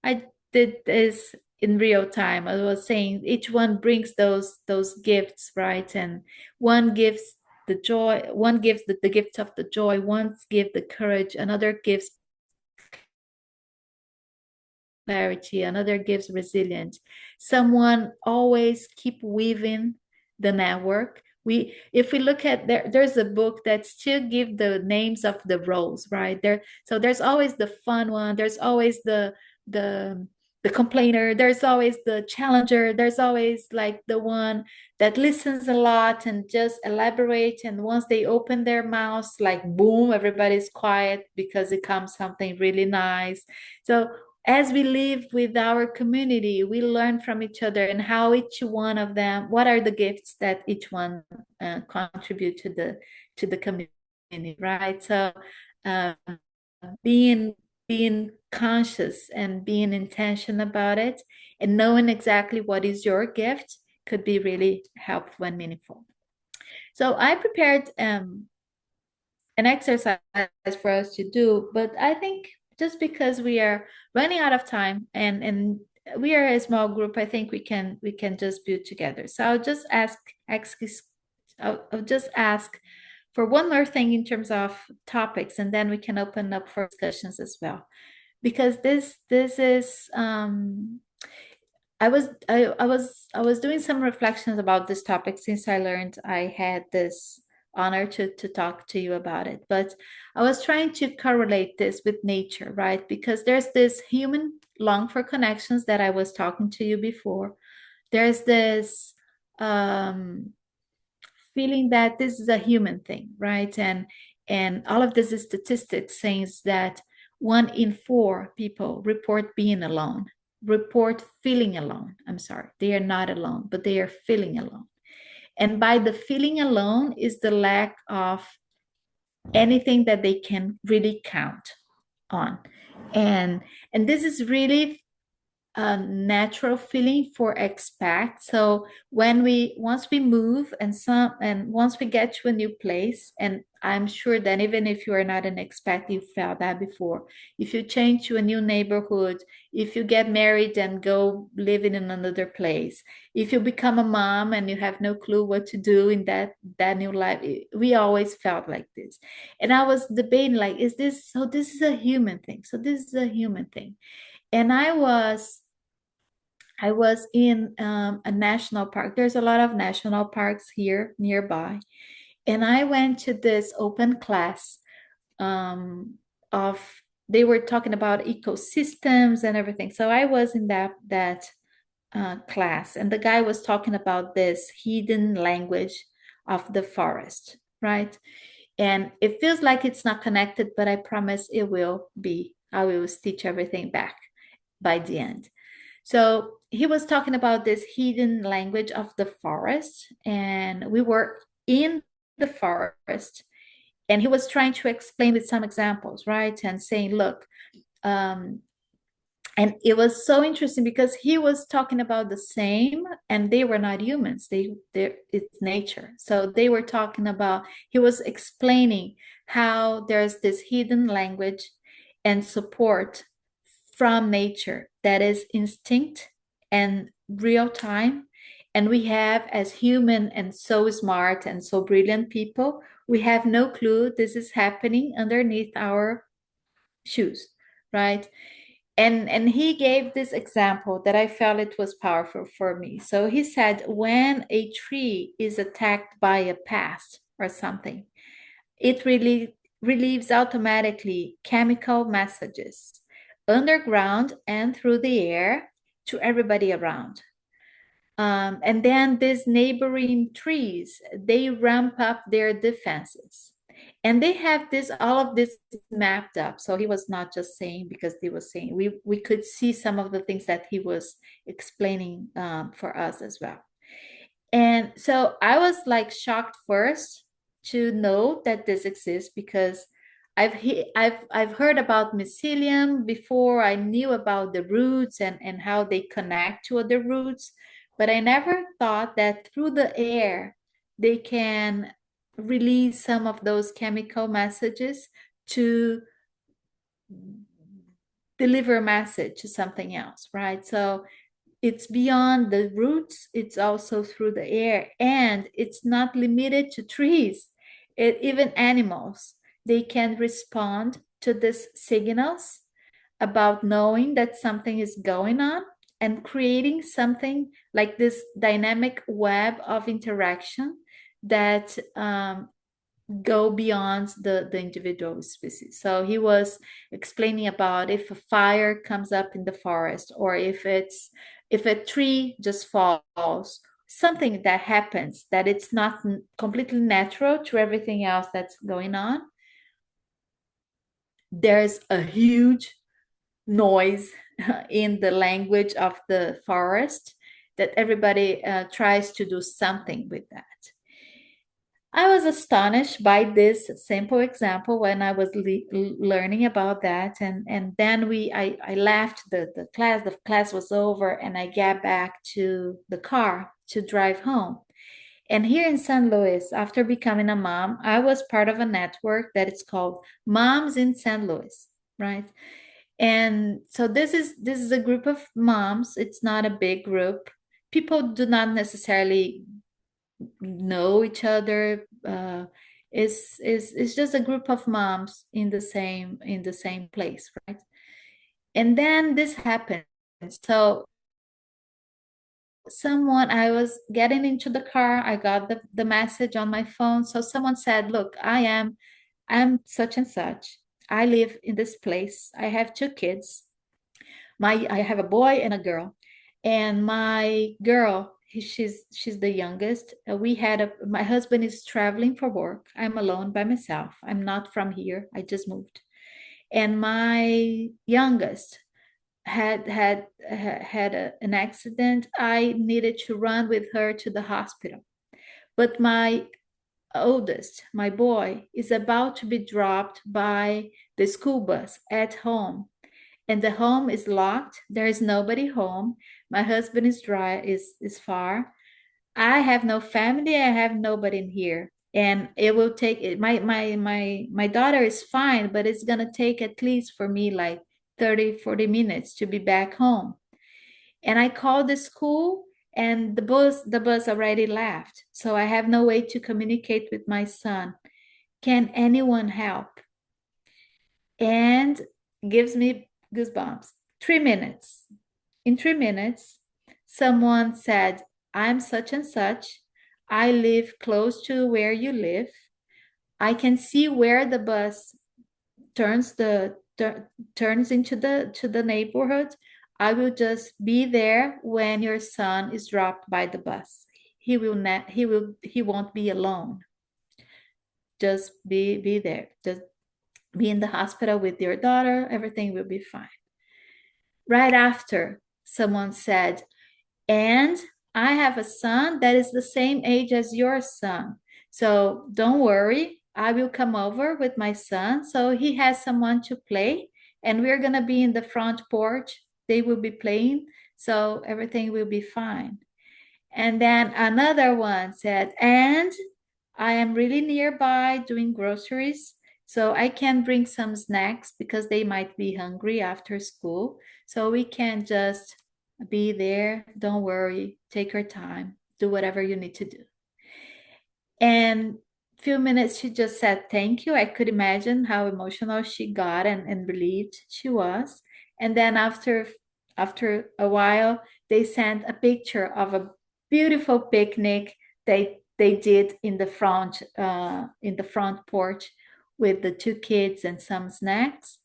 I did this in real time. I was saying each one brings those gifts, right? And one gives the joy, one gives the gift of the joy, one gives the courage, another gives clarity, another gives resilience. Someone always keep weaving the network. If we look at there's a book that still give the names of the roles, right? So there's always the fun one, there's always the complainer, there's always the challenger, there's always like the one that listens a lot and just elaborate, and once they open their mouths, like boom, everybody's quiet because it comes something really nice. So as we live with our community, we learn from each other and how each one of them, what are the gifts that each one contribute to the community, right? So being conscious and being intentional about it and knowing exactly what is your gift could be really helpful and meaningful. So I prepared an exercise for us to do, but I think just because we are running out of time and we are a small group, I think we can just build together. So I'll just I'll just ask for one more thing in terms of topics, and then we can open up for discussions as well. Because this is I was doing some reflections about this topic since I learned I had this honor to talk to you about it. But I was trying to correlate this with nature, right? Because there's this human long for connections that I was talking to you before. There's this feeling that this is a human thing, right? And all of this is statistics saying that 1 in 4 people report being alone, report feeling alone. I'm sorry, they are not alone, but they are feeling alone. And by the feeling alone is the lack of anything that they can really count on. And this is really a natural feeling for expat. So once we move and once we get to a new place, and I'm sure that even if you are not an expat, you felt that before. If you change to a new neighborhood, if you get married and go live in another place, if you become a mom and you have no clue what to do in that new life, we always felt like this. And I was debating, like, this is a human thing. So this is a human thing. And I was in a national park. There's a lot of national parks here nearby. And I went to this open class of, they were talking about ecosystems and everything. So I was in that class, and the guy was talking about this hidden language of the forest, right? And it feels like it's not connected, but I promise it will be. I will stitch everything back by the end. So he was talking about this hidden language of the forest, and we were in the forest, and he was trying to explain with some examples, right? And saying, look, and it was so interesting because he was talking about the same, and they were not humans. It's nature. So they were talking about, he was explaining how there's this hidden language and support from nature that is instinct and real time. And we have, as human and so smart and so brilliant people, we have no clue this is happening underneath our shoes, right? And he gave this example that I felt it was powerful for me. So he said, when a tree is attacked by a pest or something, it really relieves automatically chemical messages underground and through the air to everybody around. And then these neighboring trees, they ramp up their defenses. And they have all of this mapped up. So he was not just saying because he was saying, we could see some of the things that he was explaining for us as well. And so I was like shocked first to know that this exists, because I've heard about mycelium before. I knew about the roots and how they connect to other roots, but I never thought that through the air they can release some of those chemical messages to deliver a message to something else, right? So it's beyond the roots, it's also through the air, and it's not limited to trees. Even animals, they can respond to these signals about knowing that something is going on and creating something like this dynamic web of interaction that go beyond the individual species. So he was explaining about if a fire comes up in the forest, or if a tree just falls, something that happens that it's not completely natural to everything else that's going on, there's a huge noise in the language of the forest that everybody tries to do something with that. I was astonished by this simple example when I was learning about that. And then I left the class. The class was over, and I got back to the car to drive home. And here in St. Louis, after becoming a mom, I was part of a network that is called Moms in St. Louis, right? And so this is a group of moms. It's not a big group. People do not necessarily know each other. It's just a group of moms in the same place, right? And then this happened. So I was getting into the car, I got the message on my phone. So someone said, look, I'm such and such. I live in this place. I have 2 kids. I have a boy and a girl. And my girl, she's the youngest. My husband is traveling for work. I'm alone by myself. I'm not from here. I just moved. And my youngest had an accident. I needed to run with her to the hospital. But my oldest, my boy, is about to be dropped by the school bus at home. And the home is locked. There is nobody home. My husband is far. I have no family. I have nobody in here. And it will take it. My daughter is fine, but it's gonna take at least for me like 30, 40 minutes to be back home. And I called the school and the bus already left. So I have no way to communicate with my son. Can anyone help? And gives me goosebumps. 3 minutes. In 3 minutes, someone said, I'm such and such. I live close to where you live. I can see where the bus turns into the neighborhood. I will just be there when your son is dropped by the bus. He won't be alone. Just be there. Just be in the hospital with your daughter. Everything will be fine. Right after, someone said, and I have a son that is the same age as your son. So don't worry, I will come over with my son. So he has someone to play, and we're going to be in the front porch. They will be playing, so everything will be fine. And then another one said, and I am really nearby doing groceries, so I can bring some snacks because they might be hungry after school. So we can just be there. Don't worry. Take your time. Do whatever you need to do. And a few minutes, she just said thank you. I could imagine how emotional she got and relieved she was. And then after a while, they sent a picture of a beautiful picnic they did in the front porch with the 2 kids and some snacks.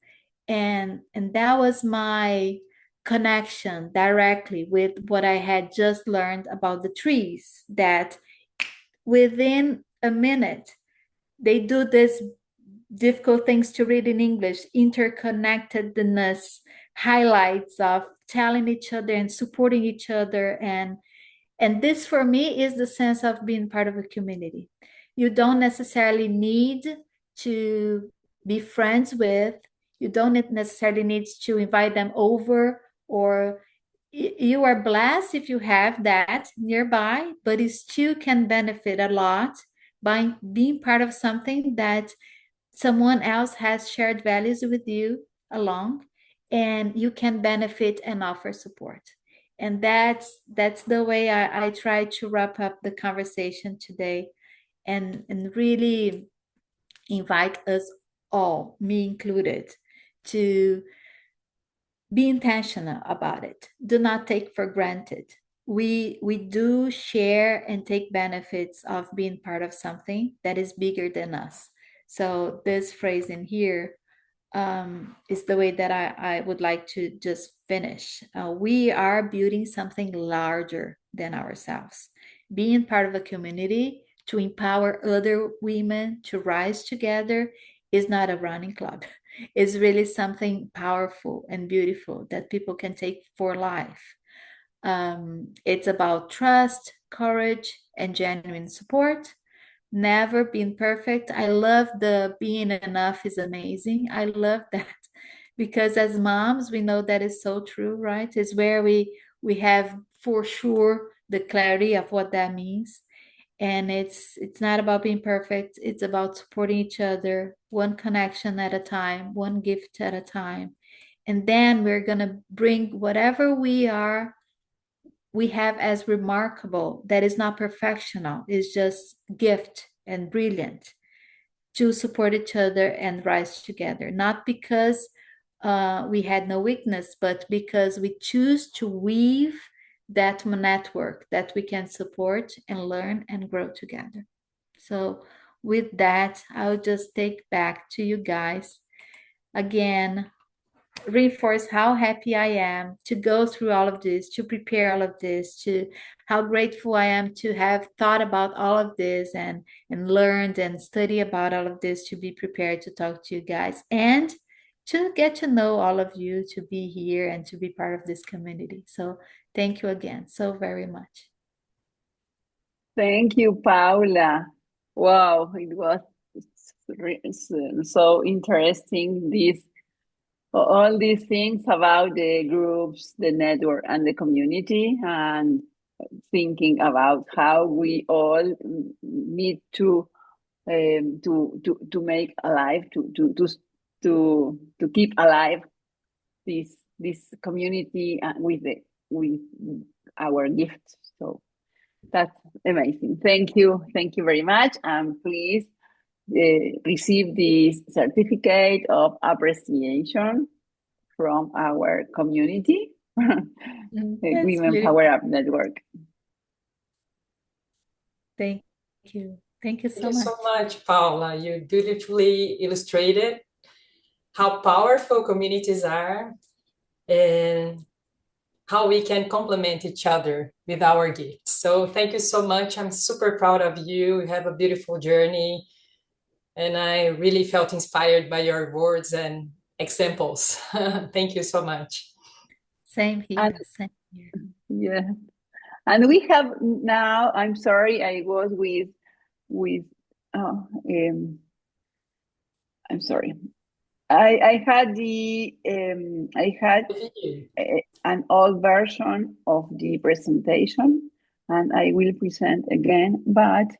And that was my connection directly with what I had just learned about the trees, that within a minute they do this difficult things to read in English, interconnectedness, highlights of telling each other and supporting each other. And this for me is the sense of being part of a community. You don't necessarily need to be friends with, you don't necessarily need to invite them over, or you are blessed if you have that nearby, but you still can benefit a lot by being part of something that someone else has shared values with you along, and you can benefit and offer support. And that's the way I try to wrap up the conversation today, and really invite us all, me included, to be intentional about it. Do not take for granted. We do share and take benefits of being part of something that is bigger than us. So this phrase in here is the way that I would like to just finish. We are building something larger than ourselves. Being part of a community to empower other women to rise together is not a running club. It's really something powerful and beautiful that people can take for life. It's about trust, courage, and genuine support. Never been perfect. I love the being enough is amazing. I love that because as moms, we know that is so true, right? It's where we have for sure the clarity of what that means. And it's not about being perfect. It's about supporting each other, one connection at a time, one gift at a time. And then we're going to bring whatever we have as remarkable, that is not perfectional, is just gift and brilliant, to support each other and rise together. Not because we had no weakness, but because we choose to weave that network that we can support and learn and grow together. So with that, I'll just take back to you guys again, reinforce how happy I am to go through all of this, to prepare all of this, to how grateful I am to have thought about all of this and learned and study about all of this, to be prepared to talk to you guys and to get to know all of you, to be here and to be part of this community. So thank you again so very much. Thank you, Paula. Wow, it was so interesting. All these things about the groups, the network, and the community, and thinking about how we all need to make alive, to keep alive this community with our gifts. So that's amazing. Thank you very much, and please receive this certificate of appreciation from our community, the Women PowerUp Network. Thank you. Thank you so much. Thank you so much, Paula. You beautifully illustrated how powerful communities are and how we can complement each other with our gifts. So thank you so much. I'm super proud of you. You have a beautiful journey. And I really felt inspired by your words and examples. Thank you so much. Same here. Same here. Yeah. And we have now, I'm sorry, I was I'm sorry. I had an old version of the presentation, and I will present again, but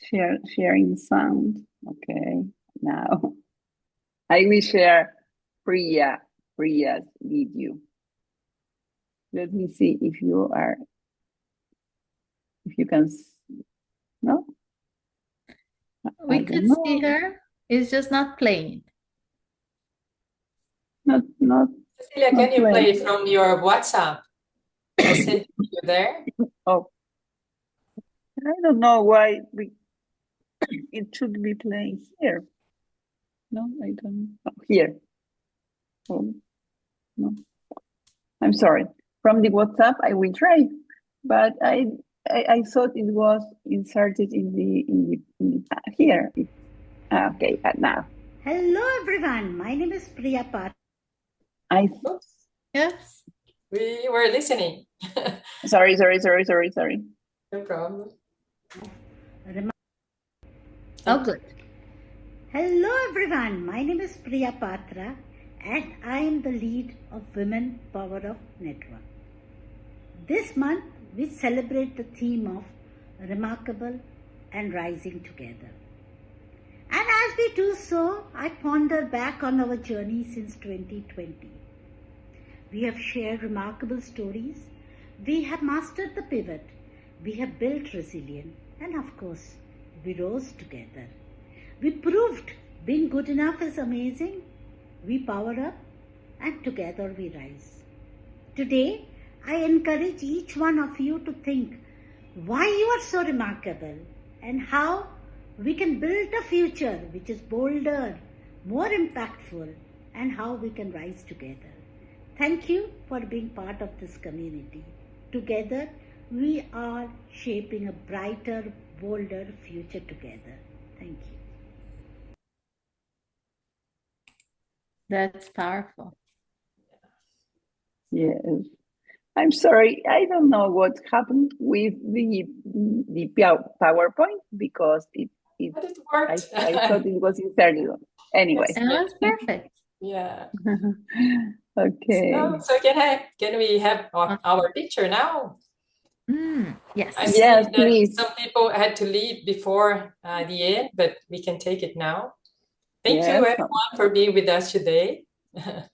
sharing sound. Okay, now I will share Priya's video. Let me see if you can. No, we could see her. It's just not playing. Not. Cecilia, can you play from your WhatsApp? I sent you there. Oh, I don't know why it should be playing here. No, I don't. Oh, here. Oh, no. I'm sorry. From the WhatsApp, I will try, but I thought it was inserted in the here. Okay, now. Hello, everyone. My name is Priya Pat. Yes. We were listening. Sorry. No problem. Oh, good. Hello, everyone. My name is Priya Patra, and I am the lead of Women PowerUp Network. This month, we celebrate the theme of remarkable and rising together. And as we do so, I ponder back on our journey since 2020. We have shared remarkable stories. We have mastered the pivot. We have built resilience. And of course, we rose together. We proved being good enough is amazing. We power up and together we rise. Today, I encourage each one of you to think why you are so remarkable and how we can build a future which is bolder, more impactful, and how we can rise together. Thank you for being part of this community. Together, we are shaping a brighter, bolder future together. Thank you. That's powerful. Yes. I'm sorry, I don't know what happened with the PowerPoint because it worked. I thought it was inserted. Anyway. Yes, that was perfect. Yeah. Okay. So can we have our picture now? Yes. I see Yes, that please. some people had to leave before the end, but we can take it now. Thank you, Yes. everyone, for being with us today. Let's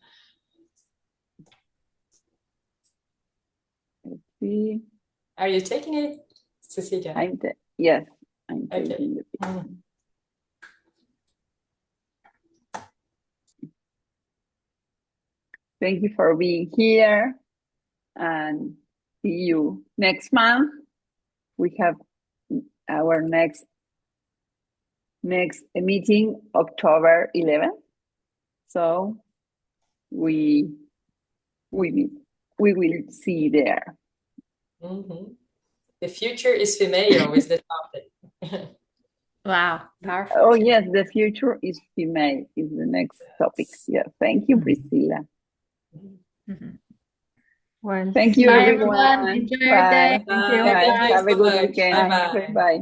see. Are you taking it, Cecilia? Yes, I'm Okay. taking the picture. Thank you for being here, and see you next month. We have our next meeting October 11th. So we will see you there. The future is female is the topic. Wow, powerful. Oh yes, the future is female is the next topic. Yeah, thank you, Priscilla. Well, Thank you, Bye, everyone. everyone. Enjoy your day. Thank you. Bye. Thank you Have a so good much. weekend. Bye-bye. Bye.